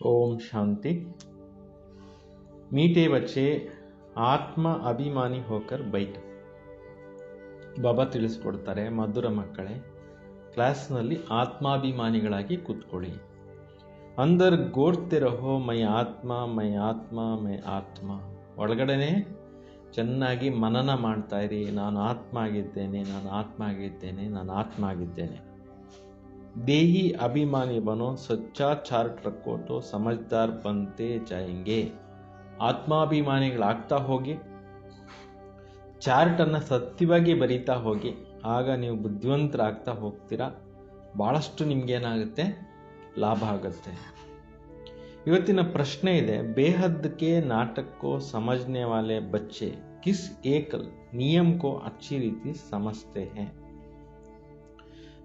ओम शांति। मीठे बच्चे ಆತ್ಮ ಅಭಿಮಾನಿ ಹೋಕರ್ ಬೈಟ್. ಬಾಬಾ ತಿಳಿಸ್ಕೊಡ್ತಾರೆ, ಮಧುರ ಮಕ್ಕಳೇ, ಕ್ಲಾಸ್ನಲ್ಲಿ ಆತ್ಮಾಭಿಮಾನಿಗಳಾಗಿ ಕೂತ್ಕೊಳ್ಳಿ. ಅಂದರ್ ಗೋಡ್ತೆ ರಹೋ ಮೈ ಆತ್ಮ ಮೈ ಆತ್ಮ ಮೈ ಆತ್ಮ. ಒಳಗಡೆನೆ ಚೆನ್ನಾಗಿ ಮನನ ಮಾಡ್ತಾ ಇರಿ, ನಾನು ಆತ್ಮ ಆಗಿದ್ದೇನೆ, ನಾನು ಆತ್ಮ ಆಗಿದ್ದೇನೆ, ನಾನು ಆತ್ಮ ಆಗಿದ್ದೇನೆ. ದೇಹಿ ಅಭಿಮಾನಿ ಬನೋ, ಸಚ್ಚಾ ಚಾರ್ಟ್ ರಕ್ಕೋ ತೋ ಸಮಜ್ದಾರ್ ಬಂತೆ ಜಾಯೆಂಗೆ. ಆತ್ಮಾಭಿಮಾನಿಗಳಾಗ್ತಾ ಹೋಗಿ, ಚಾರ್ಟನ್ನು ಸತ್ಯವಾಗಿ ಬರೀತಾ ಹೋಗಿ, ಆಗ ನೀವು ಬುದ್ಧಿವಂತರಾಗ್ತಾ ಹೋಗ್ತೀರಾ. ಭಾಳಷ್ಟು ನಿಮ್ಗೇನಾಗುತ್ತೆ, ಲಾಭ ಆಗುತ್ತೆ. ಇವತ್ತಿನ ಪ್ರಶ್ನೆ ಇದೆ, ಬೇಹದ್ಕೆ ನಾಟಕೋ ಸಮಜ್ನೆ ವಾಲೆ ಬಚ್ಚೆ ಕಿಸ್ ಏಕಲ್ ನಿಯಮ್ ಕೋ ಅಚ್ಚಿ ರೀತಿ ಸಮಜ್ತೆ ಹೈ.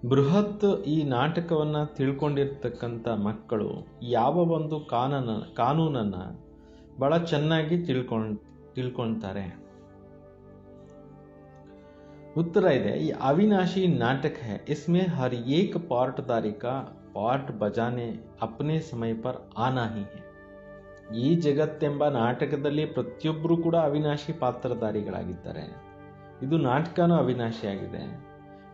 ಬೃಹತ್ ಈ ನಾಟಕವನ್ನು ತಿಳ್ಕೊಂಡಿರ್ತಕ್ಕಂಥ ಮಕ್ಕಳು ಯಾವ ಒಂದು ಕಾನೂನನ್ನು ಬಹಳ ಚೆನ್ನಾಗಿ ತಿಳ್ಕೊಳ್ತಾರೆ. उत्तर ಇದೆ, ये अविनाशी नाटक है, इसमें हर एक पार्टदारी का पार्ट बजाने अपने समय पर आना ही है. ಈ ಜಗತ್ತೆಂಬ ನಾಟಕದಲ್ಲಿ ಪ್ರತಿಯೊಬ್ಬರು ಕೂಡ ಅವಿನಾಶಿ ಪಾತ್ರಧಾರಿಗಳಾಗಿದ್ದಾರೆ. ಇದು ನಾಟಕನೂ ಅವಿನಾಶಿಯಾಗಿದೆ.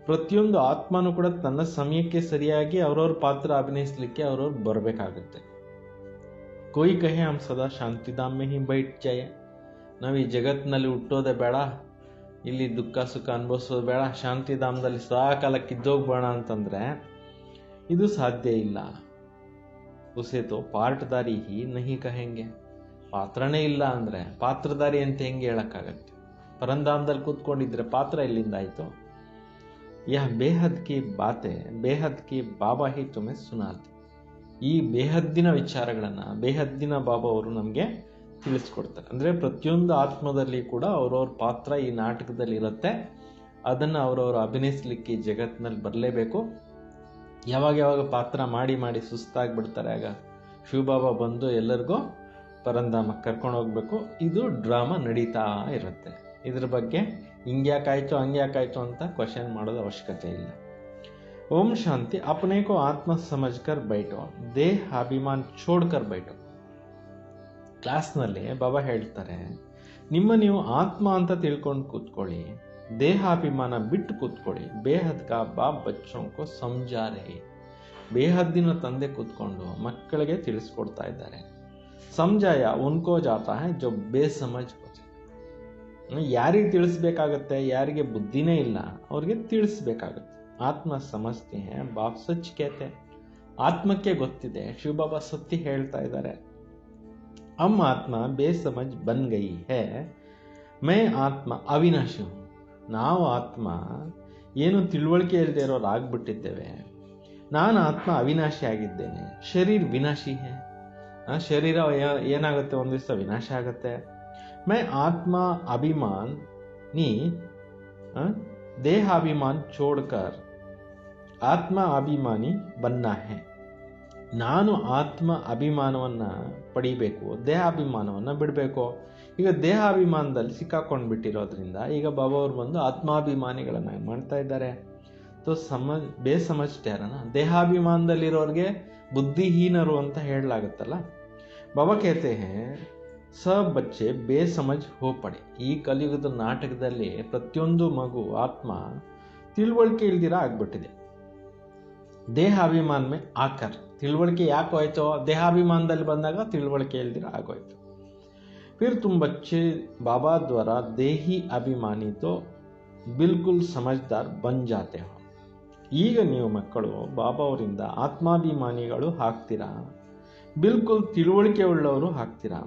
ಪ್ರತಿಯೊಂದು ಆತ್ಮನೂ ಕೂಡ ತನ್ನ ಸಮಯಕ್ಕೆ ಸರಿಯಾಗಿ ಅವ್ರವ್ರ ಪಾತ್ರ ಅಭಿನಯಿಸಲಿಕ್ಕೆ ಅವ್ರವ್ರು ಬರಬೇಕಾಗುತ್ತೆ. कोई कहे हम सदा ಶಾಂತಿಧಾಮ में ही बैठ जाए. ನಾವು ಈ ಜಗತ್ತಿನಲ್ಲಿ ಹುಟ್ಟೋದೇ ಬೇಡ, ಇಲ್ಲಿ ದುಃಖ ಸುಖ ಅನುಭವಿಸೋದು ಬೇಡ, ಶಾಂತಿಧಾಮದಲ್ಲಿ ಸದಾಕಾಲಕ್ಕೆ ಇದ್ದೋಗ್ಬೇಡ ಅಂತಂದರೆ ಇದು ಸಾಧ್ಯ ಇಲ್ಲ. ಉಸೆ ತೋ ಪಾರ್ಟ್ದಾರಿ ಹಿ ನಹಿ ಕಹೆಂಗೆ. ಪಾತ್ರನೇ ಇಲ್ಲ ಅಂದರೆ ಪಾತ್ರಧಾರಿ ಅಂತ ಹೆಂಗೆ ಹೇಳೋಕ್ಕಾಗತ್ತೆ? ಪರಂಧಾಮದಲ್ಲಿ ಕೂತ್ಕೊಂಡಿದ್ರೆ ಪಾತ್ರ ಎಲ್ಲಿಂದ ಆಯಿತು? ಯಹ ಬೇಹದ್ ಕಿ ಬಾತೆ ಬೇಹದ್ ಕಿ ಬಾಬಾ ಹಿ ತುಮೆ ಸುನಾತೆ. ಈ ಬೇಹದ್ದಿನ ವಿಚಾರಗಳನ್ನು ಬೇಹದ್ದಿನ ಬಾಬಾ ಅವರು ನಮಗೆ ತಿಳಿಸ್ಕೊಡ್ತಾರೆ. ಅಂದರೆ ಪ್ರತಿಯೊಂದು ಆತ್ಮದಲ್ಲಿ ಕೂಡ ಅವ್ರವ್ರ ಪಾತ್ರ ಈ ನಾಟಕದಲ್ಲಿ ಇರುತ್ತೆ. ಅದನ್ನು ಅವರವರು ಅಭಿನಯಿಸಲಿಕ್ಕೆ ಜಗತ್ತಿನಲ್ಲಿ ಬರಲೇಬೇಕು. ಯಾವಾಗ ಪಾತ್ರ ಮಾಡಿ ಮಾಡಿ ಸುಸ್ತಾಗಿಬಿಡ್ತಾರೆ, ಆಗ ಶಿವಬಾಬಾ ಬಂದು ಎಲ್ಲರಿಗೂ ಪರಂಧಾಮಕ್ಕೆ ಕರ್ಕೊಂಡು ಹೋಗ್ಬೇಕು. ಇದು ಡ್ರಾಮಾ ನಡೀತಾ ಇರುತ್ತೆ. ಇದ್ರ ಬಗ್ಗೆ ಹಿಂಗ್ಯಾಕಾಯ್ತು ಹಂಗ್ಯಾಕಾಯ್ತು ಅಂತ ಕ್ವಶನ್ ಮಾಡೋದು ಅವಶ್ಯಕತೆ ಇಲ್ಲ. ओम शांति. अपने को आत्मा समझकर बैठो, देह अभिमान छोड़कर बैठो. ಕ್ಲಾಸ್ನಲ್ಲಿ ಬಾಬಾ ಹೇಳ್ತಾರೆ, ನೀವು ಆತ್ಮ ಅಂತ ತಿಳ್ಕೊಂಡು ಕೂತ್ಕೊಳ್ಳಿ, ದೇಹಾಭಿಮಾನ ಬಿಟ್ಟು ಕೂತ್ಕೊಳ್ಳಿ. ಬೇಹದ್ ಕಾ ಬಾಪ್ ಬಚ್ಚೋಂ ಕೋ ಸಮಜಾ ರಹೆ. ಬೇಹದ್ದಿನ ತಂದೆ ಕೂತ್ಕೊಂಡು ಮಕ್ಕಳಿಗೆ ತಿಳಿಸ್ಕೊಡ್ತಾ ಇದ್ದಾರೆ. ಸಮಜಾಯ ಉನ್ಕೋ ಜಾತಾ ಹೈ ಜೋ ಬೇಸಮಜ್ ಹೋತೆ. ಯಾರಿಗೆ ತಿಳಿಸ್ಬೇಕಾಗತ್ತೆ? ಯಾರಿಗೆ ಬುದ್ಧಿನೇ ಇಲ್ಲ ಅವ್ರಿಗೆ ತಿಳಿಸ್ಬೇಕಾಗತ್ತೆ. ಆತ್ಮ ಸಮಜ್ತೆ ಹೈ, ಬಾಪ್ ಸಚ್ ಕೇತೆ. ಆತ್ಮಕ್ಕೆ ಗೊತ್ತಿದೆ, ಶಿವಬಾಬಾ ಸತ್ಯ ಹೇಳ್ತಾ ಇದ್ದಾರೆ. हम आत्मा बेसमझ बन गई है, मैं ಆತ್ಮ ಅವಿನಾಶಿ. ನಾವು ಆತ್ಮ ಏನು ತಿಳುವಳಿಕೆ ಇಲ್ಲದೆ ಇರೋರು ಆಗ್ಬಿಟ್ಟಿದ್ದೇವೆ. ನಾನು ಆತ್ಮ ಅವಿನಾಶಿ ಆಗಿದ್ದೇನೆ. ಶರೀರ ವಿನಾಶಿ ಹೇ. ಶರೀರ ಏನಾಗುತ್ತೆ, ಒಂದು ದಿವಸ ವಿನಾಶ ಆಗುತ್ತೆ. मैं ಆತ್ಮ ಅಭಿಮಾನ್ ನೀ ದೇಹಾಭಿಮಾನ್ छोड़कर ಆತ್ಮ ಅಭಿಮಾನಿ ಬನ್ನಾ ಹೇ. ನಾನು ಆತ್ಮ ಅಭಿಮಾನವನ್ನು ಪಡಿಬೇಕು, ದೇಹಾಭಿಮಾನವನ್ನು ಬಿಡಬೇಕು. ಈಗ ದೇಹಾಭಿಮಾನದಲ್ಲಿ ಸಿಕ್ಕಾಕೊಂಡು ಬಿಟ್ಟಿರೋದ್ರಿಂದ ಈಗ ಬಾಬಾ ಅವರು ಬಂದು ಆತ್ಮಾಭಿಮಾನಿಗಳನ್ನು ಮಾಡ್ತಾ ಇದ್ದಾರೆ. ತೋ ಬೇಸಮಜ್ಟ್ಯಾರನ ದೇಹಾಭಿಮಾನದಲ್ಲಿರೋರಿಗೆ ಬುದ್ಧಿಹೀನರು ಅಂತ ಹೇಳಲಾಗುತ್ತಲ್ಲ. ಬಾಬಾ ಕೇತೆ ಹೇ ಸಬ್ ಬಚ್ಚೆ ಬೇಸಮಜ್ ಹೋ ಪಡೆ. ಈ ಕಲಿಯುಗದ ನಾಟಕದಲ್ಲಿ ಪ್ರತಿಯೊಂದು ಮಗು ಆತ್ಮ ತಿಳುವಳಿಕೆ ಇಲ್ದಿರ ಆಗ್ಬಿಟ್ಟಿದೆ. ದೇಹಾಭಿಮಾನ ಮೇ ಆಕರ್. ತಿಳುವಳಿಕೆ ಯಾಕೆ ಹೋಯ್ತೋ? ದೇಹಾಭಿಮಾನದಲ್ಲಿ ಬಂದಾಗ ತಿಳುವಳಿಕೆ ಇಲ್ದಿರ ಆಗೋಯ್ತು. फिर तुम बच्चे बाबा द्वारा देही अभिमानी तो बिल्कुल समझदार बन जाते हो. ಈಗ ನೀವು ಮಕ್ಕಳು ಬಾಬಾ ಅವರಿಂದ ಆತ್ಮಾಭಿಮಾನಿಗಳು ಆಗ್ತೀರಾ, ಬಿಲ್ಕುಲ್ ತಿಳುವಳಿಕೆ ಉಳ್ಳವರು ಆಗ್ತೀರಾ.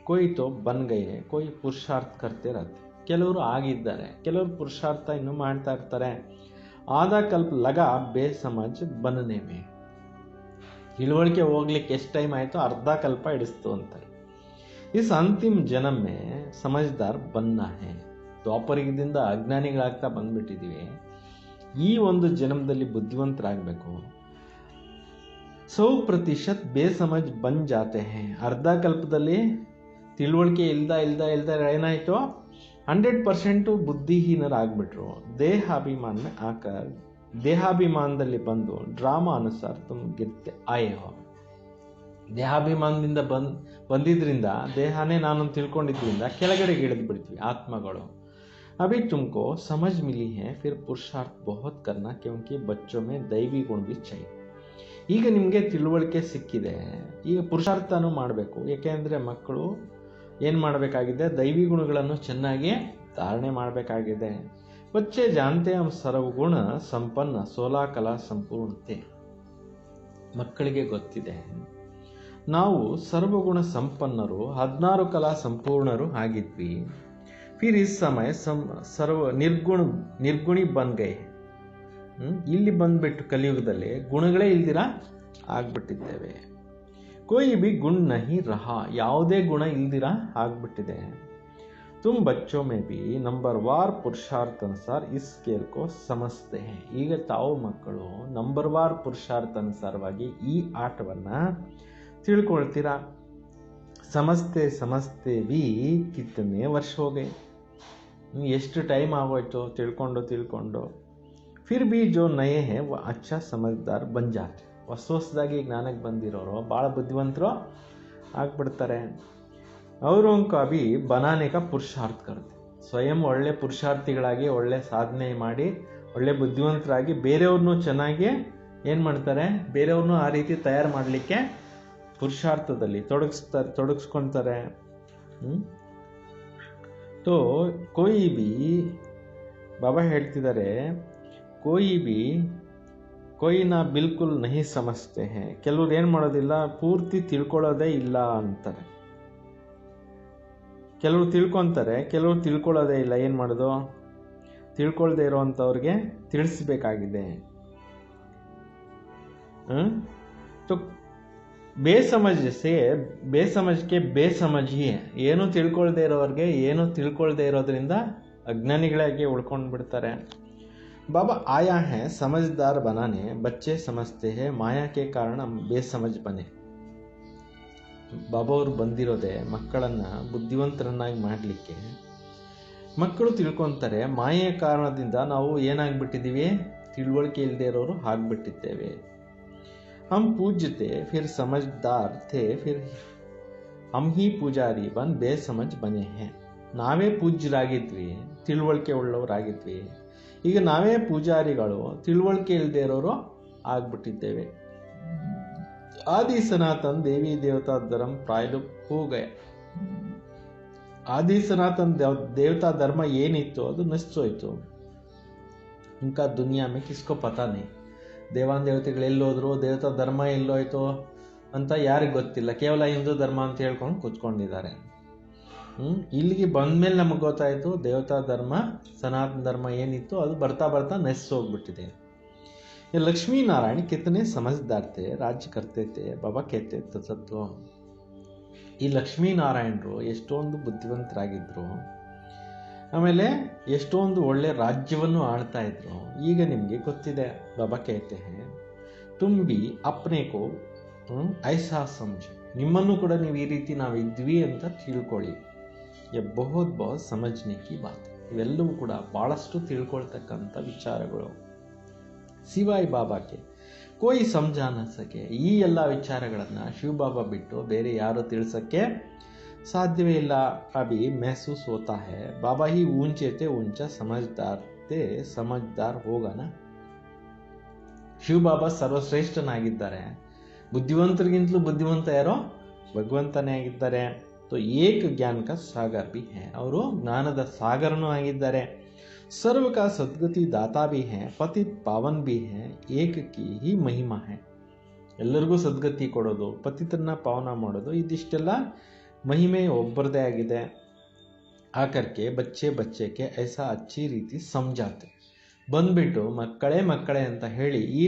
कोई तो बन गए, कोई ಪುರುಷಾರ್ಥ करते रहते. ಕೆಲವರು ಆಗಿದ್ದಾರೆ, ಕೆಲವರು ಪುರುಷಾರ್ಥ ಇನ್ನು ಮಾಡ್ತಾ ಇರ್ತಾರೆ. ಆಧಾ ಕಲ್ಪ ಲಗಾ ಬೇಸಮಜ್ ಬನ್ನನೆ ಮೇ. ತಿಳುವಳಿಕೆ ಹೋಗ್ಲಿಕ್ಕೆ ಎಷ್ಟು ಟೈಮ್ ಆಯಿತು? ಅರ್ಧ ಕಲ್ಪ ಹಿಡಿಸ್ತು ಅಂತಾರೆ. ಇಸ್ ಅಂತಿಮ ಜನ್ಮ ಮೇ ಸಮಜ್ದಾರ್ ಬನ್ನಾ ಹೇ. ದ್ವಾಪರಯುಗದಿಂದ ಅಜ್ಞಾನಿಗಳಾಗ್ತಾ ಬಂದ್ಬಿಟ್ಟಿದ್ದೀವಿ. ಈ ಒಂದು ಜನ್ಮದಲ್ಲಿ ಬುದ್ಧಿವಂತರಾಗಬೇಕು. 100% ಬೇಸಮಜ್ ಬನ್ ಜಾತೆ ಹೇ. ಅರ್ಧ ಕಲ್ಪದಲ್ಲಿ ತಿಳುವಳಿಕೆ ಇಲ್ದ ಏನಾಯಿತು? 100% ಬುದ್ಧಿಹೀನರಾಗ್ಬಿಟ್ರು. ದೇಹಾಭಿಮಾನ ಆಕರ್ ದೇಹಾಭಿಮಾನದಲ್ಲಿ ಬಂದು ಡ್ರಾಮಾ ಅನುಸಾರ ತುಮ್ ಗಿರ್ತೆ ಆಯೇ ಹೋ. ದೇಹಾಭಿಮಾನದಿಂದ ಬಂದಿದ್ರಿಂದ ದೇಹನೇ ನಾನು ತಿಳ್ಕೊಂಡಿದ್ರಿಂದ ಕೆಳಗಡೆಗೆ ಇಳಿದು ಬಿಡ್ತೀವಿ ಆತ್ಮಗಳು. अभी तुमको समझ मिली है फिर पुरुषार्थ बहुत करना क्योंकि बच्चों में दैवी गुण भी चाहिए. ಈಗ ನಿಮಗೆ ತಿಳುವಳಿಕೆ ಸಿಕ್ಕಿದೆ, ಈಗ ಪುರುಷಾರ್ಥನೂ ಮಾಡಬೇಕು. ಏಕೆಂದರೆ ಮಕ್ಕಳು ಏನು ಮಾಡಬೇಕಾಗಿದೆ, ದೈವಿ ಗುಣಗಳನ್ನು ಚೆನ್ನಾಗಿ ಧಾರಣೆ ಮಾಡಬೇಕಾಗಿದೆ. ಬಚ್ಚೆ ಜಾನ್ತೆ ಹಮ್ ಸರ್ವಗುಣ ಸಂಪನ್ನ 16 ಕಲಾ ಸಂಪೂರ್ಣತೆ. ಮಕ್ಕಳಿಗೆ ಗೊತ್ತಿದೆ ನಾವು ಸರ್ವಗುಣ ಸಂಪನ್ನರು, 16 ಕಲಾ ಸಂಪೂರ್ಣರು ಆಗಿದ್ವಿ. ಫಿರ್ ಇಸ್ ಸಮಯ ಸರ್ವ ನಿರ್ಗುಣಿ ಬನ್ ಗೈ. ಇಲ್ಲಿ ಬಂದ್ಬಿಟ್ಟು ಕಲಿಯುಗದಲ್ಲಿ ಗುಣಗಳೇ ಇಲ್ದಿರ ಆಗ್ಬಿಟ್ಟಿದ್ದೇವೆ. कोई भी गुण नहीं रहा, ಯಾವುದೇ ಗುಣ ಇಲ್ದಿರ ಆಗ್ಬಿಟ್ಟಿದೆ. तुम बच्चों में भी नंबरवार पुरुषार्थ अनुसार इस स्केल को समझते हैं. ಈಗ ತಾವು ಮಕ್ಕಳು ನಂಬರ್ವಾರ್ ಪುರುಷಾರ್ಥ ಅನುಸಾರವಾಗಿ ಈ ಆಟವನ್ನ ತಿಳ್ಕೊಳ್ತೀರಾ. ಸಮಸ್ತೆ भी कितने ವರ್ಷ हो गए, ಎಷ್ಟು ಟೈಮ್ ಆಗೋಯ್ತು ತಿಳ್ಕೊಂಡು. फिर भी जो नए हैं वो अच्छा समझदार बन जाते. ಹೊಸದಾಗಿ ಜ್ಞಾನಕ್ಕೆ ಬಂದಿರೋರು ಭಾಳ ಬುದ್ಧಿವಂತರು ಆಗ್ಬಿಡ್ತಾರೆ. ಅವರೋं का भी बनाने का पुरुषार्थ करते. ಸ್ವಯಂ ಒಳ್ಳೆ ಪುರುಷಾರ್ಥಿಗಳಾಗಿ ಒಳ್ಳೆ ಸಾಧನೆ ಮಾಡಿ ಒಳ್ಳೆ ಬುದ್ಧಿವಂತರಾಗಿ ಬೇರೆಯವ್ರನ್ನೂ ಚೆನ್ನಾಗಿ ಏನು ಮಾಡ್ತಾರೆ, ಬೇರೆಯವ್ರನ್ನೂ ಆ ರೀತಿ ತಯಾರು ಮಾಡಲಿಕ್ಕೆ ಪುರುಷಾರ್ಥದಲ್ಲಿ ತೊಡಗಿಸ್ಕೊಳ್ತಾರೆ. तो कोई भी ಬಾಬಾ ಹೇಳ್ತಿದ್ದಾರೆ, कोई ना बिल्कुल नहीं समझते हैं. ಕೆಲವರು ಏನು ಮಾಡೋದಿಲ್ಲ, ಪೂರ್ತಿ ತಿಳ್ಕೊಳ್ಳೋದೇ ಇಲ್ಲ ಅಂತಾರೆ. ಕೆಲವರು ತಿಳ್ಕೊತಾರೆ, ಕೆಲವರು ತಿಳ್ಕೊಳ್ಳೋದೇ ಇಲ್ಲ. ಏನು ಮಾಡೋದು, ತಿಳ್ಕೊಳ್ದೇ ಇರೋವಂಥವ್ರಿಗೆ ತಿಳಿಸ್ಬೇಕಾಗಿದೆ. तो ಬೇಸಮಜ್ ಕೆ ಬೇಸಮಜಿಯೇ. ಏನು ತಿಳ್ಕೊಳ್ದೇ ಇರೋರಿಗೆ ಏನು ತಿಳ್ಕೊಳ್ದೇ ಇರೋದ್ರಿಂದ ಅಜ್ಞಾನಿಗಳಾಗಿ ಉಳ್ಕೊಂಡು ಬಿಡ್ತಾರೆ. बाबा आया है समझदार बनाने, बच्चे समझते हैं माया के कारण हम बेसमझ बने. ಬಾಬಾ ಅವರು ಬಂದಿರೋದೆ ಮಕ್ಕಳನ್ನ ಬುದ್ಧಿವಂತರನ್ನಾಗಿ ಮಾಡಲಿಕ್ಕೆ. ಮಕ್ಕಳು ತಿಳ್ಕೊತಾರೆ ಮಾಯೆಯ ಕಾರಣದಿಂದ ನಾವು ಏನಾಗ್ಬಿಟ್ಟಿದ್ದೀವಿ, ತಿಳುವಳಿಕೆ ಇಲ್ಲದೆ ಇರೋರು ಆಗ್ಬಿಟ್ಟಿದ್ದೇವೆ. हम पूजते फिर समझदार थे, फिर हम ही पुजारी बन बेसमझ बने हैं. ನಾವೇ ಪೂಜ್ಯರಾಗಿದ್ವಿ, ತಿಳುವಳಿಕೆ ಉಳ್ಳವರಾಗಿದ್ವಿ. ಈಗ ನಾವೇ ಪೂಜಾರಿಗಳು, ತಿಳುವಳಿಕೆ ಇಲ್ಲದೆ ಇರೋರು ಆಗ್ಬಿಟ್ಟಿದ್ದೇವೆ. ಆದಿ ಸನಾತನ್ ದೇವಿ ದೇವತಾ ಧರ್ಮ ಪ್ರಾಯಲುಪ್ ಹೋ ಗಯ. ಆದಿ ಸನಾತನ್ ದೇವತಾ ಧರ್ಮ ಏನಿತ್ತು ಅದು ನಶಿಸೋಯ್ತು. ಉನ್ಕಾ ದುನಿಯಾ ಮೇ ಕಿಸ್ಕೋ ಪತಾ ನಹೀ. ದೇವಾನ್ ದೇವತೆಗಳು ಎಲ್ಲೋದ್ರು, ದೇವತಾ ಧರ್ಮ ಎಲ್ಲೋಯ್ತು ಅಂತ ಯಾರಿಗೆ ಗೊತ್ತಿಲ್ಲ. ಕೇವಲ ಹಿಂದೂ ಧರ್ಮ ಅಂತ ಹೇಳ್ಕೊಂಡು ಕೂತ್ಕೊಂಡಿದ್ದಾರೆ. ಇಲ್ಲಿಗೆ ಬಂದ್ಮೇಲೆ ನಮಗೆ ಗೊತ್ತಾಯಿತು ದೇವತಾ ಧರ್ಮ ಸನಾತನ ಧರ್ಮ ಏನಿತ್ತು ಅದು ಬರ್ತಾ ಬರ್ತಾ ನಶಿಸೋಗ್ಬಿಟ್ಟಿದೆ. ಲಕ್ಷ್ಮೀ ನಾರಾಯಣ ಕಿತನೆ ಸಮझदार थे, राज्य करते थे, ಬಾಬಾ कहते ತತ್ವ. ಈ ಲಕ್ಷ್ಮೀ ನಾರಾಯಣರು ಎಷ್ಟೊಂದು ಬುದ್ಧಿವಂತರಾಗಿದ್ರು, ಆಮೇಲೆ ಎಷ್ಟೊಂದು ಒಳ್ಳೆ ರಾಜ್ಯವನ್ನು ಆಳ್ತಾ ಇದ್ರು. ಈಗ ನಿಮಗೆ ಗೊತ್ತಿದೆ ಬಾಬಾ कहते हैं तुम भी अपने को ऐसा समझो. ನಿಮ್ಮನ್ನು ಕೂಡ ನೀವು ಈ ರೀತಿ ನಾವಿದ್ವಿ ಅಂತ ತಿಳ್ಕೊಳ್ಳಿ. ಬಹುತ್ ಸಮಜ್ನೆ ಕಿ ಬಾತ್. ಇವೆಲ್ಲವೂ ಕೂಡ ಬಹಳಷ್ಟು ತಿಳ್ಕೊಳ್ತಕ್ಕಂಥ ವಿಚಾರಗಳು. ಸಿವಾಯ್ ಬಾಬಾಕ್ಕೆ ಕೋಯಿ ಸಮಜಾನ ಸಕೆ. ಈ ಎಲ್ಲ ವಿಚಾರಗಳನ್ನು ಶಿವಬಾಬಾ ಬಿಟ್ಟು ಬೇರೆ ಯಾರು ತಿಳಿಸಕ್ಕೆ ಸಾಧ್ಯವೇ ಇಲ್ಲ. ಅಭಿ ಮೆಹಸೂಸ್ ಹೋತಾ ಹೈ ಬಾಬಾ ಹಿ ಊಂಚೆ ತೆ ಊಂಚಾ ಸಮಜ್ದಾರ್ ಹೋಗನ. ಶಿವಬಾಬಾ ಸರ್ವಶ್ರೇಷ್ಠನಾಗಿದ್ದಾರೆ. ಬುದ್ಧಿವಂತರಿಗಿಂತಲೂ ಬುದ್ಧಿವಂತ ಯಾರೋ ಭಗವಂತನೇ ಆಗಿದ್ದಾರೆ. तो एक ज्ञान का सागर भी है. ಅವರು ಜ್ಞಾನದ ಸಾಗರನೂ ಆಗಿದ್ದಾರೆ. सर्व का सद्गति दाता भी है, पतित पावन भी है, एक की ही महिमा है. ಎಲ್ಲರಿಗೂ ಸದ್ಗತಿ ಕೊಡೋದು, ಪತಿತನ್ನ ಪಾವನ ಮಾಡೋದು, ಇದಿಷ್ಟೆಲ್ಲ ಮಹಿಮೆ ಒಬ್ಬರದೇ ಆಗಿದೆ. ಆಕರ್ಕೆ ಬಚ್ಚೆ ಐಸಾ ಅಚ್ಚಿ ರೀತಿ ಸಮಜಾತೆ. ಬಂದ್ಬಿಟ್ಟು ಮಕ್ಕಳೇ ಅಂತ ಹೇಳಿ ಈ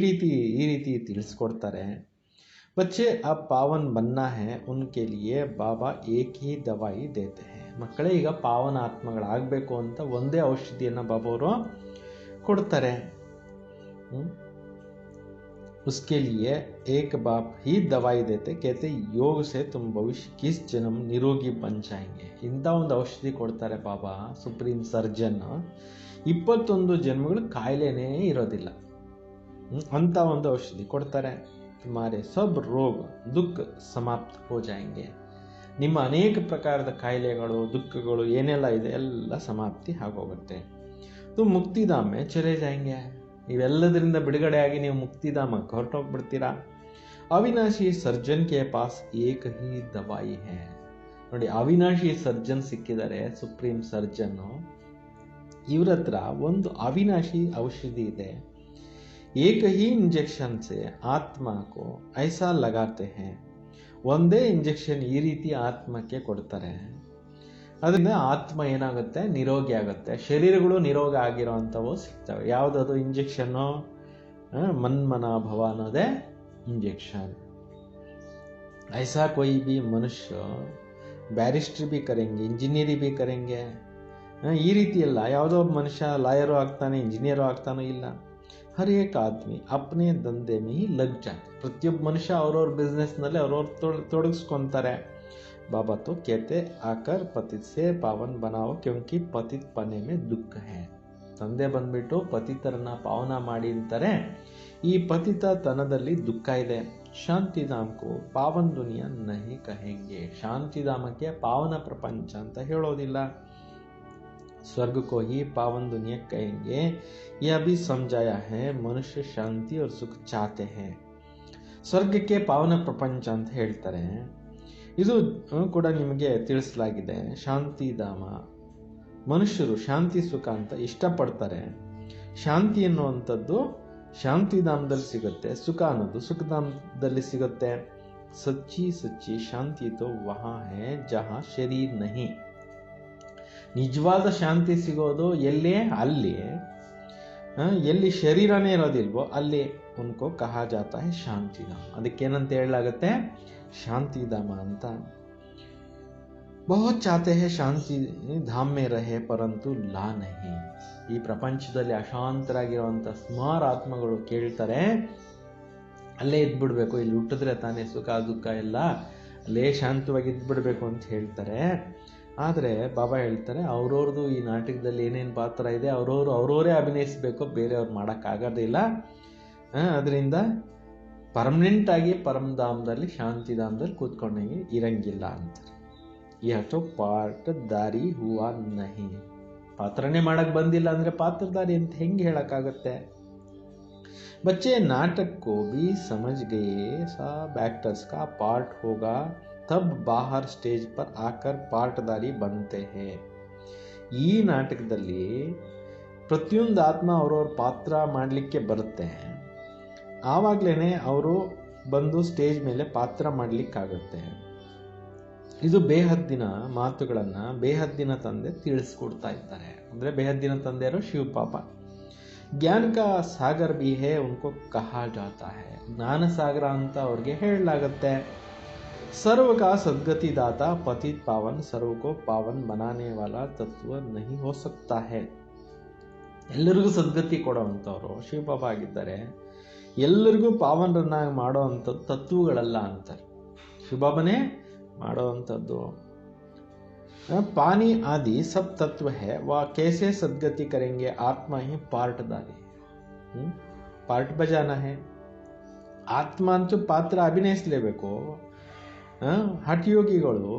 ರೀತಿ ತಿಳಿಸ್ಕೊಡ್ತಾರೆ. बच्चे अब पावन बनना है, उनके लिए बाबा एक ही दवाई देते हैं. ಮಕ್ಕಳೇ ಈಗ ಪಾವನ ಆತ್ಮಗಳಾಗಬೇಕು ಅಂತ ಒಂದೇ ಔಷಧಿಯನ್ನು ಬಾಬಾ ಅವರು ಕೊಡ್ತಾರೆ. उसके लिए एक बाप ही दवाई देते, कहते योग से तुम भविष्य किस जन्म निरोगी बन जाएंगे. ಇಂಥ ಒಂದು ಔಷಧಿ ಕೊಡ್ತಾರೆ ಬಾಬಾ ಸುಪ್ರೀಂ ಸರ್ಜನ್. 21 ಜನ್ಮಗಳು ಕಾಯಿಲೆನೇ ಇರೋದಿಲ್ಲ ಅಂತ ಒಂದು ಔಷಧಿ ಕೊಡ್ತಾರೆ. तुम्हारे सब ರೋಗ दुख समाप्त हो जाएंगे. ನಿಮ್ಮ ಅನೇಕ ಪ್ರಕಾರದ ಕಾಯಿಲೆಗಳು ದುಃಖಗಳು ಏನೆಲ್ಲ ಇದೆ ಎಲ್ಲ ಸಮಾಪ್ತಿ ಆಗೋಗುತ್ತೆ. तुम मुक्तिधाम में चले जाएंगे. ಇವೆಲ್ಲದರಿಂದ ಬಿಡುಗಡೆಯಾಗಿ ನೀವು ಮುಕ್ತಿಧಾಮಕ್ಕೆ ಹೊರಟೋಗ್ಬಿಡ್ತೀರಾ. ಅವಿನಾಶಿ ಸರ್ಜನ್ ಕೆ ಪಾಸ್ ಏಕ ಹಿ ದವಾಯಿ ಹೈ. ನೋಡಿ, ಅವಿನಾಶಿ ಸರ್ಜನ್ ಸಿಕ್ಕಿದ್ದಾರೆ, ಸುಪ್ರೀಂ ಸರ್ಜನ್ನು. ಇವ್ರ ಹತ್ರ ಒಂದು ಅವಿನಾಶಿ ಔಷಧಿ ಇದೆ. ಏಕ ಹಿ ಇಂಜೆಕ್ಷನ್ ಸೆ ಆತ್ಮ ಕೋ ಐಸಾ ಲಗಾತೆ ಹೈ. ಒಂದೇ ಇಂಜೆಕ್ಷನ್ ಈ ರೀತಿ ಆತ್ಮಕ್ಕೆ ಕೊಡ್ತಾರೆ. ಅದರಿಂದ ಆತ್ಮ ಏನಾಗುತ್ತೆ, ನಿರೋಗಿ ಆಗುತ್ತೆ. ಶರೀರಗಳು ನಿರೋಗ ಆಗಿರೋವಂಥವು ಸಿಗ್ತವೆ. ಯಾವುದದು ಇಂಜೆಕ್ಷನ್ನು? ಮನ್ಮನ ಭವ ಅನ್ನೋದೇ इंजेक्शन. ऐसा कोई भी मनुष्य ಬ್ಯಾರಿಸ್ಟ್ರಿ भी करेंगे, इंजीनियरी भी करेंगे. ಈ ರೀತಿ ಎಲ್ಲ ಯಾವುದೋ ಒಬ್ಬ ಮನುಷ್ಯ ಲಾಯರು ಆಗ್ತಾನೆ, ಇಂಜಿನಿಯರು ಆಗ್ತಾನೋ ಇಲ್ಲ. ಹರ್ ಏಕ್ ಆದ್ಮಿ ಅಪ್ನೆ ದಂಧೆ ಮೇ ಹಿ ಲಗ್ ಜಾತೆ. ಪ್ರತಿಯೊಬ್ಬ ಮನುಷ್ಯ ಅವ್ರವ್ರ ಬಿಸ್ನೆಸ್ನಲ್ಲಿ ಅವ್ರವ್ರು ತೊಡಗಿಸ್ಕೊತಾರೆ. बाबा तो कहते आकर पतित से पावन बनाओ क्योंकि पतित पने में दुख है. ತಂದೆ ಬಂದ್ಬಿಟ್ಟು ಪತಿತರನ್ನ ಪಾವನ ಮಾಡಿ ಅಂತಾರೆ. ಈ ಪತಿತ ತನದಲ್ಲಿ ದುಃಖ ಇದೆ. ಶಾಂತಿಧಾಮಕ್ಕೂ ಪಾವನ್ ದುನಿಯಾ ನಹಿ ಕಹೆಂಗೆ. ಶಾಂತಿಧಾಮಕ್ಕೆ ಪಾವನ ಪ್ರಪಂಚ ಅಂತ ಹೇಳೋದಿಲ್ಲ. स्वर्ग को ही पावन दुनिया कहेंगे. यह भी समझाया है. मनुष्य शांति और सुख चाहते हैं. ಸ್ವರ್ಗಕ್ಕೆ ಪಾವನ ಪ್ರಪಂಚ ಅಂತ ಹೇಳ್ತಾರೆ. ಇದು ಕೂಡ ನಿಮಗೆ ತಿಳಿಸಲಾಗಿದೆ. ಶಾಂತಿಧಾಮ, ಮನುಷ್ಯರು ಶಾಂತಿ ಸುಖ ಅಂತ ಇಷ್ಟಪಡ್ತಾರೆ. ಶಾಂತಿ ಎನ್ನುವಂಥದ್ದು ಶಾಂತಿಧಾಮದಲ್ಲಿ ಸಿಗುತ್ತೆ, ಸುಖ ಅನ್ನೋದು ಸುಖಧಾಮದಲ್ಲಿ ಸಿಗುತ್ತೆ. ಸಚ್ಚಿ ಸಚ್ಚಿ ಶಾಂತಿ ತೋ ವಹಾ ಹೈ ಜಹಾ ಶರೀರ್ ನಹಿ. ನಿಜವಾದ ಶಾಂತಿ ಸಿಗೋದು ಎಲ್ಲಿ? ಅಲ್ಲಿ. ಎಲ್ಲಿ ಶರೀರನೇ ಇರೋದಿಲ್ವೋ ಅಲ್ಲಿ ಉನ್ಕೋ ಕಹಾ ಜಾತಾ ಹೈ ಶಾಂತಿಧಾಮ. ಅದಕ್ಕೇನಂತ ಹೇಳಲಾಗತ್ತೆ? ಶಾಂತಿಧಾಮ ಅಂತ. ಬಹುತ್ ಚಾತೆ ಹೈ ಶಾಂತಿ ಧಾಮ್ ಮೇ ರಹೆ ಪರಂತು ಲಾ ನಹಿ. ಈ ಪ್ರಪಂಚದಲ್ಲಿ ಅಶಾಂತರಾಗಿರುವಂಥ ಸುಮಾರು ಆತ್ಮಗಳು ಕೇಳ್ತಾರೆ, ಅಲ್ಲೇ ಇದ್ಬಿಡ್ಬೇಕು, ಇಲ್ಲಿ ಹುಟ್ಟಿದ್ರೆ ತಾನೇ ಸುಖ ದುಃಖ ಎಲ್ಲ, ಅಲ್ಲೇ ಶಾಂತವಾಗಿ ಇದ್ಬಿಡ್ಬೇಕು ಅಂತ ಹೇಳ್ತಾರೆ. ಆದರೆ ಬಾಬಾ ಹೇಳ್ತಾರೆ, ಅವ್ರವ್ರದ್ದು ಈ ನಾಟಕದಲ್ಲಿ ಏನೇನು ಪಾತ್ರ ಇದೆ ಅವ್ರವರೇ ಅಭಿನಯಿಸಬೇಕು, ಬೇರೆಯವ್ರು ಮಾಡೋಕ್ಕಾಗೋದಿಲ್ಲ. ಅದರಿಂದ ಪರ್ಮನೆಂಟ್ ಆಗಿ ಪರಮಧಾಮದಲ್ಲಿ ಶಾಂತಿಧಾಮದಲ್ಲಿ ಕೂತ್ಕೊಂಡಂಗೆ ಇರಂಗಿಲ್ಲ ಅಂತಾರೆ. ಯಹೋ ಪಾತ್ರಧಾರಿ ಹುವಾ ನಹಿ. ಪಾತ್ರನೇ ಮಾಡಕ್ ಬಂದಿಲ್ಲ ಅಂದ್ರೆ ಪಾತ್ರಧಾರಿ ಅಂತ ಹೆಂಗೆ ಹೇಳಕ್ಕಾಗತ್ತೆ? बच्चे नाटक को भी समझ गए सब एक्टर्स का पार्ट होगा तब बाहर स्टेज पर आकर पार्टदारी बनते हैं. ಈ ನಾಟಕದಲ್ಲಿ ಪ್ರತಿಯೊಂದು ಆತ್ಮ ಅವ್ರವ್ರ ಪಾತ್ರ ಮಾಡಲಿಕ್ಕೆ ಬರುತ್ತೆ. ಆವಾಗಲೇ ಅವರು ಬಂದು ಸ್ಟೇಜ್ ಮೇಲೆ ಪಾತ್ರ ಮಾಡಲಿಕ್ಕಾಗುತ್ತೆ. ಇದು ಬೇಹದ್ದಿನ ಮಾತುಗಳನ್ನು ಬೇಹದ್ದಿನ ತಂದೆ ತಿಳಿಸ್ಕೊಡ್ತಾ ಇದ್ದಾರೆ. ಅಂದರೆ ಬೇಹದ್ದಿನ ತಂದೆಯರು ಶಿವಪಾಪ. ज्ञान का सागर भी है उनको कहा जाता है. ज्ञान सागर ಅಂತ ಅವ್ರಿಗೆ ಹೇಳಲಾಗುತ್ತೆ. सर्व का सद्गति दाता पतित पावन सर्व को पावन बनाने वाला तत्व नहीं हो सकता है. ಎಲ್ಲರಿಗೂ ಸದ್ಗತಿ ಕೊಡುವಂಥವ್ರು ಶಿವಪಾಪ ಆಗಿದ್ದಾರೆ. ಎಲ್ಲರಿಗೂ ಪಾವನರನ್ನಾಗಿ ಮಾಡೋವಂಥದ್ದು ತತ್ವಗಳಲ್ಲ ಅಂತಾರೆ. ಶಿವಬಾಬನೇ ಮಾಡೋವಂಥದ್ದು. पानी आदि सब तत्व है, वह कैसे सद्गति करेंगे? आत्मा ही पार्टदारी. पार्ट बजाना है. ಆತ್ಮ ಅಂತೂ ಪಾತ್ರ ಅಭಿನಯಿಸಲೇಬೇಕು. ಹಠಯೋಗಿಗಳು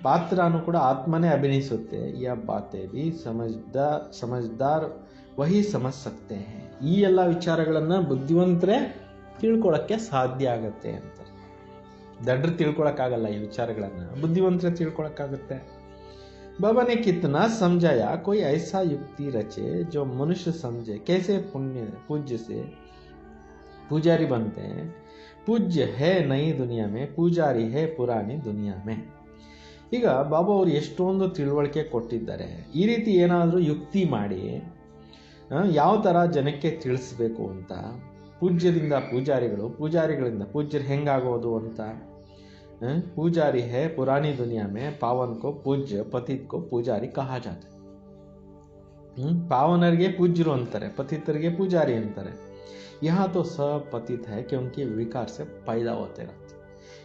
ಪಾತ್ರನೂ ಕೂಡ ಆತ್ಮನೇ ಅಭಿನಯಿಸುತ್ತೆ. ಯಾ ಬಾತೆ ಭಿ ಸಮಜ್ದಾರ್ ವಹಿ ಸಮಜ್ ಸಕ್ತೆ ಹೈ. ಈ ಎಲ್ಲ ವಿಚಾರಗಳನ್ನು ಬುದ್ಧಿವಂತರೇ ತಿಳ್ಕೊಳ್ಳೋಕ್ಕೆ ಸಾಧ್ಯ ಆಗತ್ತೆ ಅಂತ. ದಡ್ರು ತಿಳ್ಕೊಳಕ್ಕಾಗಲ್ಲ ಈ ವಿಚಾರಗಳನ್ನು, ಬುದ್ಧಿವಂತರೇ ತಿಳ್ಕೊಳಕ್ಕಾಗುತ್ತೆ. बाबा ने कितना समझाया. कोई ऐसा युक्ति रचे जो मनुष्य समझे. कैसे पूज्य से पुजारी बनते हैं. पूज्य है नई दुनिया में, पुजारी है पुरानी दुनिया में. ಈಗ ಬಾಬಾ ಅವರು ಎಷ್ಟೊಂದು ತಿಳುವಳಿಕೆ ಕೊಟ್ಟಿದ್ದಾರೆ. ಈ ರೀತಿ ಏನಾದರೂ ಯುಕ್ತಿ ಮಾಡಿ ಯಾವ ಥರ ಜನಕ್ಕೆ ತಿಳಿಸ್ಬೇಕು ಅಂತ. ಪೂಜ್ಯದಿಂದ ಪೂಜಾರಿಗಳು, ಪೂಜಾರಿಗಳಿಂದ ಪೂಜ್ಯರು ಹೆಂಗಾಗೋದು ಅಂತ. पूजारी है पुरानी दुनिया में, पावन को पूज्य पतित को पुजारी कहा जाता है. पावनರಿಗೆ पूज्यರು ಅಂತಾರೆ, ಪತಿತರಿಗೆ ಪೂಜಾರಿ ಅಂತಾರೆ. यहाँ तो सब पतित है क्योंकि विकार से पैदा होते रहते.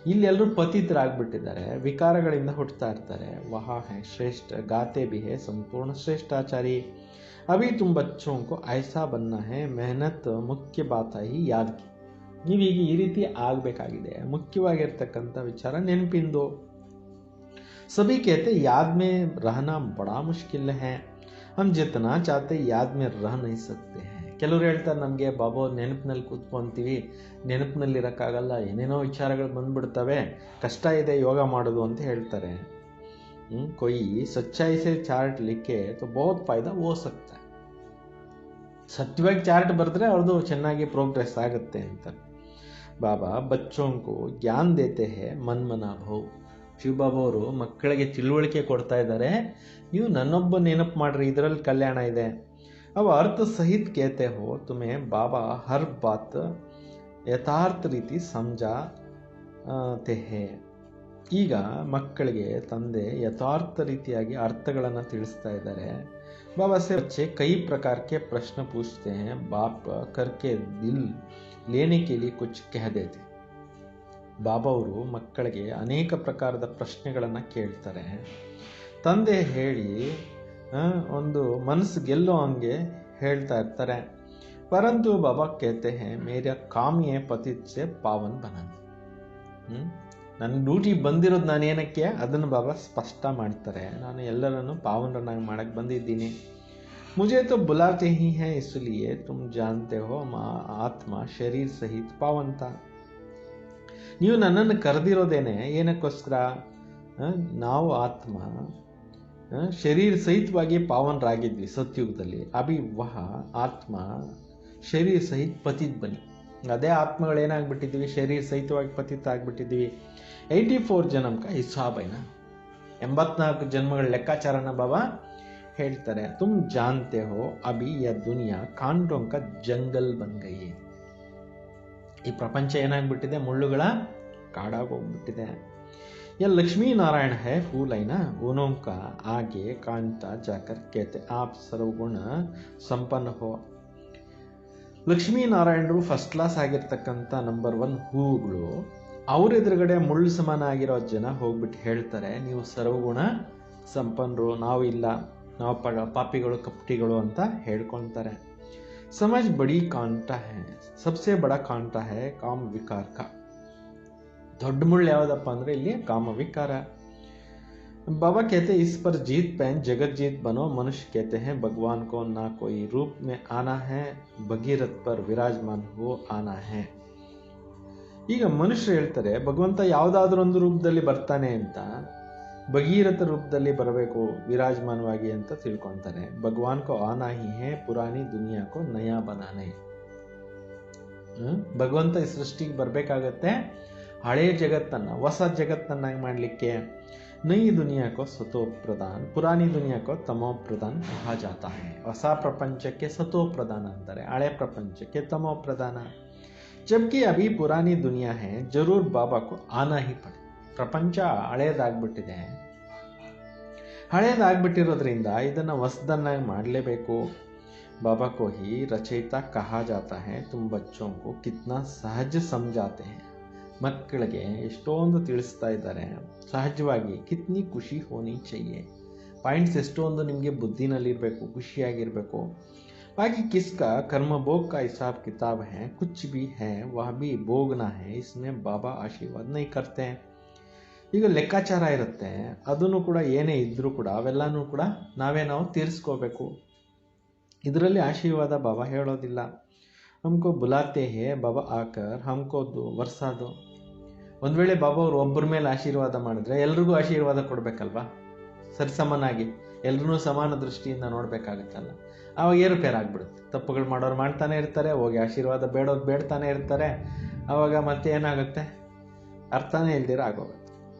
ಇಲ್ಲಿ ಎಲ್ಲರೂ ಪತಿತರಾಗ್ಬಿಟ್ಟಿದ್ದಾರೆ, ವಿಕಾರಗಳಿಂದ ಹುಟ್ಟುತ್ತಾ ಇರ್ತಾರೆ. वहाँ है श्रेष्ठ गाते भी है संपूर्ण श्रेष्ठाचारी. अभी तुम बच्चों को ऐसा बनना है. मेहनत मुख्य बात है ही याद की. ನೀವೀಗ ಈ ರೀತಿ ಆಗಬೇಕಾಗಿದೆ. ಮುಖ್ಯವಾಗಿರ್ತಕ್ಕಂಥ ವಿಚಾರ ನೆನಪಿಂದು. सभी कहते याद में रहना बड़ा मुश्किल है, हम जितना चाहते याद में रह नहीं सकते हैं. ಕೆಲವರು ಹೇಳ್ತಾರೆ, ನಮಗೆ ಬಾಬಾ ನೆನಪಿನಲ್ಲಿ ಕೂತ್ಕೊಂತೀವಿ, ನೆನಪಿನಲ್ಲಿರೋಕ್ಕಾಗಲ್ಲ, ಏನೇನೋ ವಿಚಾರಗಳು ಬಂದ್ಬಿಡ್ತವೆ, ಕಷ್ಟ ಇದೆ ಯೋಗ ಮಾಡೋದು ಅಂತ ಹೇಳ್ತಾರೆ. कोई सच्चाई से चार्ट लिखे तो बहुत फायदा हो सकता है. ಸತ್ಯವಾಗಿ ಚಾರ್ಟ್ ಬರೆದ್ರೆ ಅವ್ರದ್ದು ಚೆನ್ನಾಗಿ ಪ್ರೋಗ್ರೆಸ್ ಆಗುತ್ತೆ ಅಂತ. ಬಾಬಾ ಬಚ್ಚೋಂ ಕೋ ಜ್ಞಾನ್ ದೇತೆ ಹೇ ಮನ್ ಮನಾ ಭೌ. ಶಿವಬಾಬಾ ಅವರು ಮಕ್ಕಳಿಗೆ ತಿಳುವಳಿಕೆ ಕೊಡ್ತಾ ಇದ್ದಾರೆ, ನೀವು ನನ್ನೊಬ್ಬ ನೆನಪು ಮಾಡ್ರಿ, ಇದರಲ್ಲಿ ಕಲ್ಯಾಣ ಇದೆ. अब अर्थ सहित कहते हो तुम्हें बाबा हर बात ಯಥಾರ್ಥ ರೀತಿ ಸಮಜಾತೆ ಹೇ. ಈಗ ಮಕ್ಕಳಿಗೆ ತಂದೆ ಯಥಾರ್ಥ ರೀತಿಯಾಗಿ ಅರ್ಥಗಳನ್ನು ತಿಳಿಸ್ತಾ ಇದ್ದಾರೆ. बाबा से बच्चे कई प्रकार के प्रश्न पूछते हैं, बाप करके दिल लेने के लिए कुछ कह देते. ಬಾಬಾ ಅವರು ಮಕ್ಕಳಿಗೆ ಅನೇಕ ಪ್ರಕಾರದ ಪ್ರಶ್ನೆಗಳನ್ನು ಕೇಳ್ತಾರೆ. ತಂದೆ ಹೇಳಿ ಒಂದು ಮನಸ್ಸು ಗೆಲ್ಲೋ ಹಂಗೆ ಹೇಳ್ತಾ ಇರ್ತಾರೆ. ಪರಂತು ಬಾಬಾ ಕೇತೆ ಹೇ ಮೇರ ಕಾಮಿಯೇ ಪತಿತ್ ಸೆ ಪಾವನ್ ಬನಾನೆ. ನನ್ನ ಡ್ಯೂಟಿ ಬಂದಿರೋದು ನಾನು ಏನಕ್ಕೆ ಅದನ್ನು ಬಾಬಾ ಸ್ಪಷ್ಟ ಮಾಡ್ತಾರೆ. ನಾನು ಎಲ್ಲರನ್ನು ಪಾವನರನ್ನಾಗಿ ಮಾಡಕ್ಕೆ ಬಂದಿದ್ದೀನಿ. ಮುझे तो बुलाते ही हैं इसलिए तुम जानते हो ಆತ್ಮ ಶರೀರ ಸಹಿತ ಪಾವಂತ. ನೀವು ನನ್ನನ್ನು ಕರೆದಿರೋದೇನೆ ಏನಕ್ಕೋಸ್ಕರ? ನಾವು ಆತ್ಮ ಶರೀರ ಸಹಿತವಾಗಿ ಪಾವನರಾಗಿದ್ವಿ ಸತ್ಯುಗದಲ್ಲಿ. ಅಭಿ ವಹ ಆತ್ಮ ಶರೀರ ಸಹಿತ ಪತಿತ್ ಬನ್ನಿ. ಅದೇ ಆತ್ಮಗಳೇನಾಗ್ಬಿಟ್ಟಿದ್ವಿ, ಶರೀರ ಸಹಿತವಾಗಿ ಪತಿತ ಆಗ್ಬಿಟ್ಟಿದ್ವಿ. 84 ಜನ್ಮ ಕಾ ಹಿಸಾಬ್ ಐನ, 84 ಜನ್ಮಗಳ ಲೆಕ್ಕಾಚಾರನ ಬಾಬಾ ಹೇಳ್ತಾರೆ. ತುಮ್ ಜಾನ್ತೆ ಹೋ ಅಭಿ ಯ ದುನಿಯಾ ಕಾಂಡೋಂ ಕಾ ಜಂಗಲ್ ಬನ್ ಗಯಿ. ಈ ಪ್ರಪಂಚ ಏನಾಗ್ಬಿಟ್ಟಿದೆ, ಮುಳ್ಳುಗಳ ಕಾಡಾಗೋಗ್ಬಿಟ್ಟಿದೆ. यह लक्ष्मी नारायण है फूल है ना, उनों का आगे कांटा जाकर कहते आप सर्वगुण संपन्न हो. ಲಕ್ಷ್ಮೀ ನಾರಾಯಣರು ಫಸ್ಟ್ ಕ್ಲಾಸ್ ಆಗಿರ್ತಕ್ಕಂಥ ನಂಬರ್ 1 ಹೂವುಗಳು. ಅವ್ರ ಎದುರುಗಡೆ ಮುಳ್ಳು ಸಮಾನ ಆಗಿರೋ ಜನ ಹೋಗ್ಬಿಟ್ಟು ಹೇಳ್ತಾರೆ, ನೀವು ಸರ್ವಗುಣ ಸಂಪನ್ನರು, ನಾವು ಇಲ್ಲ, ನಾವು ಪಾಪಿಗಳು ಕಪಟಿಗಳು ಅಂತ ಹೇಳ್ಕೊಳ್ತಾರೆ. समझ बड़ी कांटा है, सबसे बड़ा कांटा है काम विकार का. ದೊಡ್ಡ ಮುಳ್ಳು ಯಾವುದಪ್ಪ ಅಂದ್ರೆ ಇಲ್ಲಿ ಕಾಮ ವಿಕಾರ. बाबा कहते इस पर जीत पहन जगत जीत बनो. मनुष्य कहते हैं भगवान को ना कोई रूप में आना है, भगीरथ पर विराजमान हो आना है. ಈಗ ಮನುಷ್ಯರು ಹೇಳ್ತಾರೆ ಭಗವಂತ ಯಾವುದಾದ್ರೂ ಒಂದು ರೂಪದಲ್ಲಿ ಬರ್ತಾನೆ ಅಂತ, ಭಗೀರಥ ರೂಪದಲ್ಲಿ ಬರಬೇಕು ವಿರಾಜಮಾನವಾಗಿ ಅಂತ ತಿಳ್ಕೊಂತಾರೆ. ಭಗವಾನ್ ಕೋ ಆನಾ ಹಿ ಹೇ ಪುರಾನಿ ದುನಿಯಾ ಕೋ ನಯಾ ಬನಾನೆ. ಭಗವಂತ ಈ ಸೃಷ್ಟಿಗೆ ಬರಬೇಕಾಗತ್ತೆ ಹಳೆಯ ಜಗತ್ತನ್ನ ಹೊಸ ಜಗತ್ತನ್ನಾಗಿ ಮಾಡಲಿಕ್ಕೆ. ನई दुनिया को सतो प्रधान, पुरानी दुनिया को तमो प्रधान कहा जाता है. ಹೊಸ ಪ್ರಪಂಚಕ್ಕೆ ಸತೋ ಪ್ರಧಾನ ಅಂತಾರೆ, ಹಳೆ ಪ್ರಪಂಚಕ್ಕೆ ತಮೋ ಪ್ರಧಾನ. जबकि अभी पुरानी दुनिया है, जरूर बाबा को आना ही पड़े. ಪ್ರಪಂಚ ಹಳೇದಾಗ್ಬಿಟ್ಟಿದೆ. ಹಳೇದಾಗ್ಬಿಟ್ಟಿರೋದ್ರಿಂದ ಇದನ್ನ ಹೊಸದನ್ನಾಗಿ ಮಾಡಲೇಬೇಕು. बाबा को ही रचयिता कहा जाता है. तुम बच्चों को कितना सहज समझाते हैं. ಮಕ್ಕಳಿಗೆ ಎಷ್ಟೊಂದು ತಿಳಿಸ್ತಾ ಇದ್ದಾರೆ ಸಹಜವಾಗಿ. ಕಿತ್ನಿ ಖುಷಿ ಹೋನಿ ಚೈಯೆ. ಪಾಯಿಂಟ್ಸ್ ಎಷ್ಟೊಂದು ನಿಮಗೆ ಬುದ್ಧಿನಲ್ಲಿರಬೇಕು, ಖುಷಿಯಾಗಿರಬೇಕು. बाकी किसका कर्म भोग का हिसाब किताब है, कुछ भी है वह भी भोगना है, इसमें बाबा आशीर्वाद नहीं करते हैं. ಈಗ ಲೆಕ್ಕಾಚಾರ ಇರುತ್ತೆ, ಅದನ್ನು ಕೂಡ ಏನೇ ಇದ್ರೂ ಕೂಡ ಅವೆಲ್ಲನೂ ಕೂಡ ನಾವು ತೀರಿಸ್ಕೋಬೇಕು. ಇದರಲ್ಲಿ ಆಶೀರ್ವಾದ ಬಾಬಾ ಹೇಳೋದಿಲ್ಲ. हमको बुलाते हैं बाबा आकर हमको दो वर्षा दो. ಒಂದು ವೇಳೆ ಬಾಬಾ ಅವರು ಒಬ್ಬರ ಮೇಲೆ ಆಶೀರ್ವಾದ ಮಾಡಿದ್ರೆ ಎಲ್ರಿಗೂ ಆಶೀರ್ವಾದ ಕೊಡ್ಬೇಕಲ್ವಾ, ಸರಿಸಮನಾಗಿ ಎಲ್ಲರೂ ಸಮಾನ ದೃಷ್ಟಿಯಿಂದ ನೋಡ್ಬೇಕಾಗತ್ತಲ್ಲ. ಆವಾಗ ಏರುಪೇರಾಗ್ಬಿಡುತ್ತೆ. ತಪ್ಪುಗಳು ಮಾಡೋರು ಮಾಡ್ತಾನೆ ಇರ್ತಾರೆ, ಹೋಗಿ ಆಶೀರ್ವಾದ ಬೇಡೋರು ಬೇಡ್ತಾನೆ ಇರ್ತಾರೆ. ಆವಾಗ ಮತ್ತೆ ಏನಾಗುತ್ತೆ, ಅರ್ಥನೇ ಇಲ್ದಿರ ಆಗೋಗುತ್ತೆ.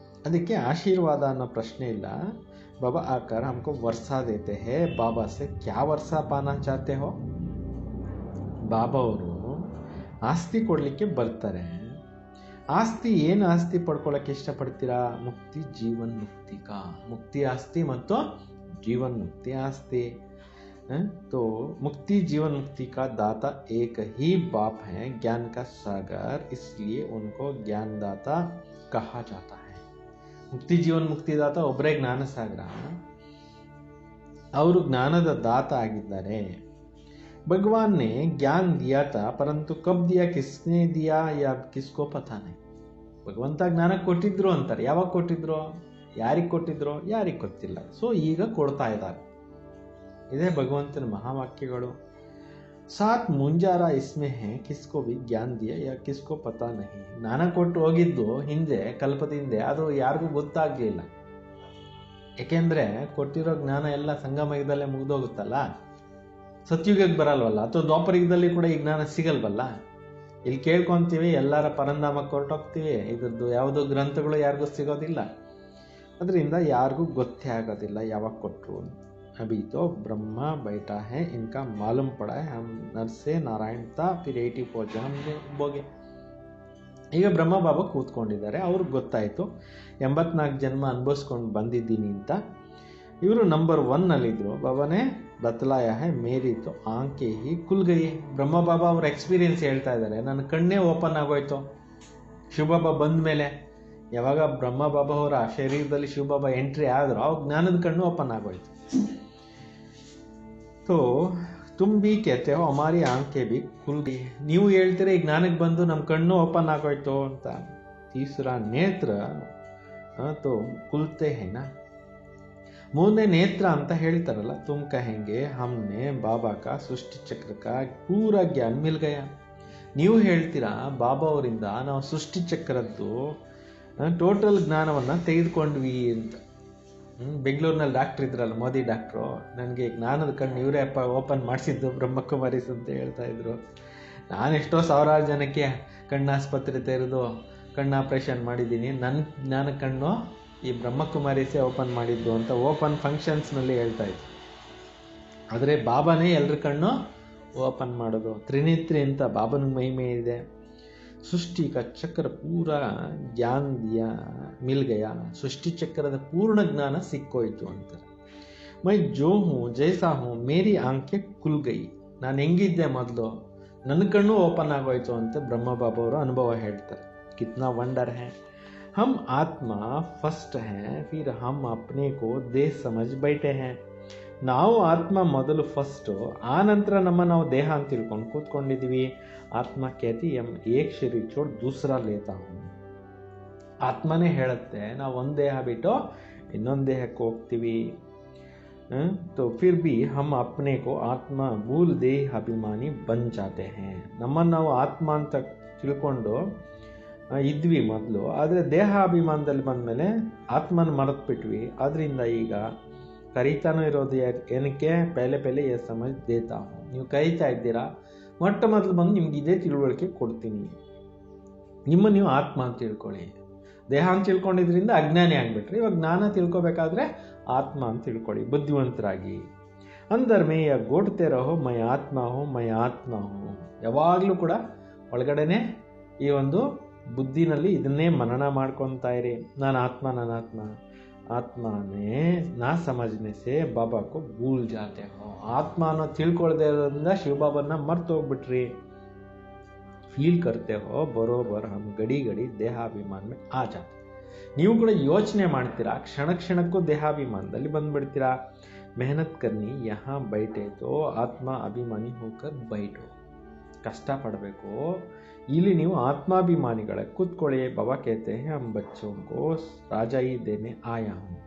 ಅದಕ್ಕೆ ಆಶೀರ್ವಾದ ಅನ್ನೋ ಪ್ರಶ್ನೆ ಇಲ್ಲ. ಬಾಬಾ ಆಕರ್ ಹಮ್ಕೋ ವರ್ಷಾ ದೇತೆ ಹೇ, ಬಾಬಾ ಸೆ ಕ್ಯಾ ವರ್ಷಾ ಪಾನಾ ಚಾತೆ ಹೋ. ಬಾಬಾ ಅವರು ಆಸ್ತಿ ಕೊಡಲಿಕ್ಕೆ ಬರ್ತಾರೆ. ಆಸ್ತಿ ಏನು ಆಸ್ತಿ ಪಡ್ಕೊಳ್ಳೋಕ್ಕೆ ಇಷ್ಟಪಡ್ತೀರಾ? ಮುಕ್ತಿ ಜೀವನ್ ಮುಕ್ತಿ ಕಾ. ಮುಕ್ತಿ ಆಸ್ತಿ ಮತ್ತು ಜೀವನ್ ಮುಕ್ತಿ ಆಸ್ತಿ. तो मुक्ति जीवन मुक्ति का दाता एक ही बाप है, ज्ञान का सागर, इसलिए उनको ज्ञानदाता कहा जाता है. मुक्ति जीवन मुक्ति दाता ಒಬ್ಬರೇ ಜ್ಞಾನ ಸಾಗರ, ಅವರು ಜ್ಞಾನದ ದಾತ ಆಗಿದ್ದಾರೆ. भगवान ने ज्ञान दिया था, परंतु कब दिया, किसने दिया या किसको पता नहीं. ಭಗವಂತ ಜ್ಞಾನ ಕೊಟ್ಟಿದ್ರು ಅಂತಾರೆ. ಯಾವಾಗ ಕೊಟ್ಟಿದ್ರು, ಯಾರಿಗೆ ಕೊಟ್ಟಿದ್ರು, ಯಾರಿಗೆ ಗೊತ್ತಿಲ್ಲ. ಸೊ ಈಗ ಕೊಡ್ತಾ ಇದ್ದಾರೆ. ಇದೇ ಭಗವಂತನ ಮಹಾವಾಕ್ಯಗಳು. ಸಾತ್ ಮುಂಜಾರ ಇಸ್ಮೆ ಹೇ ಕಿಸ್ಕೋ ಭಿ ಜ್ಞಾನ ದಿಯಾ ಯಾ ಕಿಸ್ಕೋ ಪತಾ ನಹಿ. ಜ್ಞಾನ ಕೊಟ್ಟು ಹೋಗಿದ್ದು ಹಿಂದೆ, ಕಲ್ಪದ ಹಿಂದೆ, ಅದು ಯಾರಿಗೂ ಗೊತ್ತಾಗ್ಲಿಲ್ಲ. ಯಾಕೆಂದ್ರೆ ಕೊಟ್ಟಿರೋ ಜ್ಞಾನ ಎಲ್ಲ ಸಂಗಮಯುಗದಲ್ಲೇ ಮುಗ್ದೋಗುತ್ತಲ್ಲ, ಸತ್ಯುಗಕ್ಕೆ ಬರಲ್ವಲ್ಲ, ಅಥವಾ ದ್ವಾಪರಯುಗದಲ್ಲಿ ಕೂಡ ಈ ಜ್ಞಾನ ಸಿಗಲ್ವಲ್ಲ. ಇಲ್ಲಿ ಕೇಳ್ಕೊಂತೀವಿ, ಎಲ್ಲರ ಪರಂಧಾಮಕ್ಕೆ ಹೊರಟೋಗ್ತೀವಿ, ಇದ್ರದ್ದು ಯಾವುದೋ ಗ್ರಂಥಗಳು ಯಾರಿಗೂ ಸಿಗೋದಿಲ್ಲ. ಅದರಿಂದ ಯಾರಿಗೂ ಗೊತ್ತೇ ಆಗೋದಿಲ್ಲ ಯಾವಾಗ ಕೊಟ್ಟರು. अभी तो ब्रह्मा बैठा है, इनका मालूम पड़ा है, हम नर से नारायण था, फिर 84 जन्म ಹೋಗಿ. ಈಗ ಬ್ರಹ್ಮ ಬಾಬಾ ಕೂತ್ಕೊಂಡಿದ್ದಾರೆ, ಅವ್ರಿಗೆ ಗೊತ್ತಾಯಿತು 84 ಜನ್ಮ ಅನುಭವಿಸ್ಕೊಂಡು ಬಂದಿದ್ದೀನಿ ಅಂತ. ಇವರು ನಂಬರ್ 1 ಬಾಬಾನೇ ಬತ್ಲಾಯ ಹೈ ಮೇರಿ ತೋ ಆಂಕೆ ಹಿ ಕುಲ್ ಗಯಿ. ಬ್ರಹ್ಮ ಬಾಬಾ ಅವ್ರ ಎಕ್ಸ್ಪೀರಿಯನ್ಸ್ ಹೇಳ್ತಾ ಇದ್ದಾರೆ, ನನ್ನ ಕಣ್ಣೇ ಓಪನ್ ಆಗೋಯ್ತು ಶಿವಬಾಬಾ ಬಂದ ಮೇಲೆ. ಯಾವಾಗ ಬ್ರಹ್ಮ ಬಾಬಾ ಅವರ ಶರೀರದಲ್ಲಿ ಶಿವಬಾಬಾ ಎಂಟ್ರಿ ಆದ್ರು, ಅವಾಗ ಜ್ಞಾನದ ಕಣ್ಣು ಓಪನ್ ಆಗೋಯ್ತು. तो तुम भी कहते हो हमारी आंखें भी खुल गई. ನೀವು ಹೇಳ್ತೀರಾ ಈ ಜ್ಞಾನಕ್ಕೆ ಬಂದು ನಮ್ಮ ಕಣ್ಣು ಓಪನ್ ಆಗೋಯ್ತು ಅಂತ. ತೀಸರಾ ನೇತ್ರ तो खुलते हैं ना. ಮೂರನೇ ನೇತ್ರ ಅಂತ ಹೇಳ್ತಾರಲ್ಲ, तुम कहेंगे हमने बाबा का सृष्टि चक्र का पूरा ज्ञान मिल गया. ನೀವು ಹೇಳ್ತೀರಾ ಬಾಬಾ ಅವರಿಂದ ನಾವು ಸೃಷ್ಟಿ ಚಕ್ರದ್ದು ಟೋಟಲ್ ಜ್ಞಾನವನ್ನ ತೆಗೆದುಕೊಂಡ್ವಿ ಅಂತ. ಬೆಂಗಳೂರಿನಲ್ಲಿ ಡಾಕ್ಟರ್ ಇದ್ರಲ್ಲ, ಮೋದಿ ಡಾಕ್ಟ್ರು, ನನಗೆ ಜ್ಞಾನದ ಕಣ್ಣು ಇವರೇ ಓಪನ್ ಮಾಡಿಸಿದ್ದು ಬ್ರಹ್ಮಕುಮಾರೀಸ್ ಅಂತ ಹೇಳ್ತಾ ಇದ್ರು. ನಾನು ಎಷ್ಟೋ ಸಾವಿರಾರು ಜನಕ್ಕೆ ಕಣ್ಣಾಸ್ಪತ್ರೆ ತೆರೆದು ಕಣ್ಣು ಆಪ್ರೇಷನ್ ಮಾಡಿದ್ದೀನಿ, ನನ್ನ ಜ್ಞಾನ ಕಣ್ಣು ಈ ಬ್ರಹ್ಮಕುಮಾರೀಸೇ ಓಪನ್ ಮಾಡಿದ್ದು ಅಂತ ಓಪನ್ ಫಂಕ್ಷನ್ಸ್ನಲ್ಲಿ ಹೇಳ್ತಾ ಇದ್ರು. ಆದರೆ ಬಾಬಾನೇ ಎಲ್ಲರ ಕಣ್ಣು ಓಪನ್ ಮಾಡೋದು. ತ್ರಿನೇತ್ರಿ ಅಂತ ಬಾಬನ ಮಹಿಮೆ ಇದೆ. ಸೃಷ್ಟಿ ಕ ಚಕ್ರ ಪೂರ ಜ್ಞಾನ ದಿಯಾ ಮಿಲ್ ಗಯಾ. ಸೃಷ್ಟಿ ಚಕ್ರದ ಪೂರ್ಣ ಜ್ಞಾನ ಸಿಕ್ಕೋಯ್ತು ಅಂತಾರೆ. ಮೈ ಜೋ ಹೂँ ಜೈಸಾ ಹೂँ ಮೇರಿ ಆಂಖೆ ಕುಲ್ ಗಯಿ. ನಾನು ಹೆಂಗಿದ್ದೆ ಮೊದಲು, ನನ್ನ ಕಣ್ಣು ಓಪನ್ ಆಗೋಯ್ತು ಅಂತ ಬ್ರಹ್ಮ ಬಾಬಾ ಅವರು ಅನುಭವ ಹೇಳ್ತಾರೆ. ಕಿತ್ನಾ ವಂಡರ್ ಹೈ. ಹಮ್ ಆತ್ಮ ಫಸ್ಟ್ ಹೈ, ಫಿರ್ ಹಮ್ ಅಪ್ನೆ ಕೋ ದೇಹ ಸಮಜ್ ಬೈಟೆ ಹೈ. ನಾವು ಆತ್ಮ ಮೊದಲು ಫಸ್ಟು, ಆ ನಂತರ ನಾವು ದೇಹ ಅಂತ ತಿಳ್ಕೊಂಡು ಕೂತ್ಕೊಂಡಿದ್ದೀವಿ. ಆತ್ಮ कहती हम एक शरीर छोड़ दूसरा लेता हूँ. ಆತ್ಮನೇ ಹೇಳುತ್ತೆ ನಾವು ಒಂದು ದೇಹ ಬಿಟ್ಟು ಇನ್ನೊಂದು ದೇಹಕ್ಕೆ ಹೋಗ್ತೀವಿ. तो फिर भी हम अपने को आत्मा भूल देह अभिमानी बन जाते हैं. ನಮ್ಮನ್ನು ನಾವು ಆತ್ಮ ಅಂತ ತಿಳ್ಕೊಂಡು ಇದ್ವಿ ಮೊದಲು, ಆದರೆ ದೇಹ ಅಭಿಮಾನದಲ್ಲಿ ಬಂದಮೇಲೆ ಆತ್ಮನ ಮರೆತುಬಿಟ್ವಿ. ಅದರಿಂದ ಈಗ ಕರೀತಾನೂ ಇರೋದು ಏನಕ್ಕೆ, ಪೆಹಲೆ ಎ ಸಮಜ್ ದೇತಾ ಹೂँ. ನೀವು ಕರೀತಾ ಇದ್ದೀರಾ, ಮೊಟ್ಟ ಮೊದಲು ಬಂದು ನಿಮ್ಗೆ ಇದೇ ತಿಳುವಳಿಕೆ ಕೊಡ್ತೀನಿ, ನೀವು ಆತ್ಮ ಅಂತ ತಿಳ್ಕೊಳ್ಳಿ. ದೇಹ ಅಂತ ತಿಳ್ಕೊಂಡಿದ್ರಿಂದ ಅಜ್ಞಾನಿ ಆಗ್ಬಿಟ್ರಿ, ಇವಾಗ ಜ್ಞಾನ ತಿಳ್ಕೊಬೇಕಾದ್ರೆ ಆತ್ಮ ಅಂತ ತಿಳ್ಕೊಳ್ಳಿ, ಬುದ್ಧಿವಂತರಾಗಿ. ಅಂದರ್ ಮೇ ಯಾ ಗೋಡ್ತೆ ರಹೋ ಮೈ ಆತ್ಮ ಹೋ ಮೈ ಆತ್ಮ ಹೋ. ಯಾವಾಗಲೂ ಕೂಡ ಒಳಗಡೆನೆ ಈ ಒಂದು ಬುದ್ಧಿನಲ್ಲಿ ಇದನ್ನೇ ಮನನ ಮಾಡ್ಕೊತಾ ಇರಿ, ನಾನು ಆತ್ಮ, ನನ್ನ ಆತ್ಮ. ಆತ್ಮನೇ ನಾ ಸಮझने से ಬಾಬಾ को भूल जाते हो. ಆತ್ಮ ಅನ್ನೋ ತಿಳ್ಕೊಳ್ದೇ ಇರೋದ್ರಿಂದ ಶಿವಬಾಬನ್ನ ಮರ್ತು ಹೋಗ್ಬಿಟ್ರಿ. ಫೀಲ್ ಕರ್ತೆ ಹೋ ಬರೋಬರ್ ಹಮ್ ಗಡಿ ಗಡಿ ದೇಹಾಭಿಮಾನ ಮೇ ಆ ಜಾತೆ. ನೀವು ಕೂಡ ಯೋಚನೆ ಮಾಡ್ತೀರಾ, ಕ್ಷಣ ಕ್ಷಣಕ್ಕೂ ದೇಹಾಭಿಮಾನದಲ್ಲಿ ಬಂದ್ಬಿಡ್ತೀರಾ. ಮೆಹನತ್ ಕರ್ನಿ ಯಹಾ ಬೈಟೆ ತೋ ಆತ್ಮ ಅಭಿಮಾನಿ ಹೋಕರ್ ಬೈಟೋ. ಕಷ್ಟಪಡಬೇಕು, ಇಲ್ಲಿ ನೀವು ಆತ್ಮಾಭಿಮಾನಿಗಳ ಕೂತ್ಕೊಳ್ಳಿ. ಬಾಬಾ ಕೇತೆ ಹೇ ಹಮ್ ಬಚ್ಚೋಂ ಕೋ ರಾಜಾಯಿ ದೇನೆ ಆಯಾ ಹೂಂ.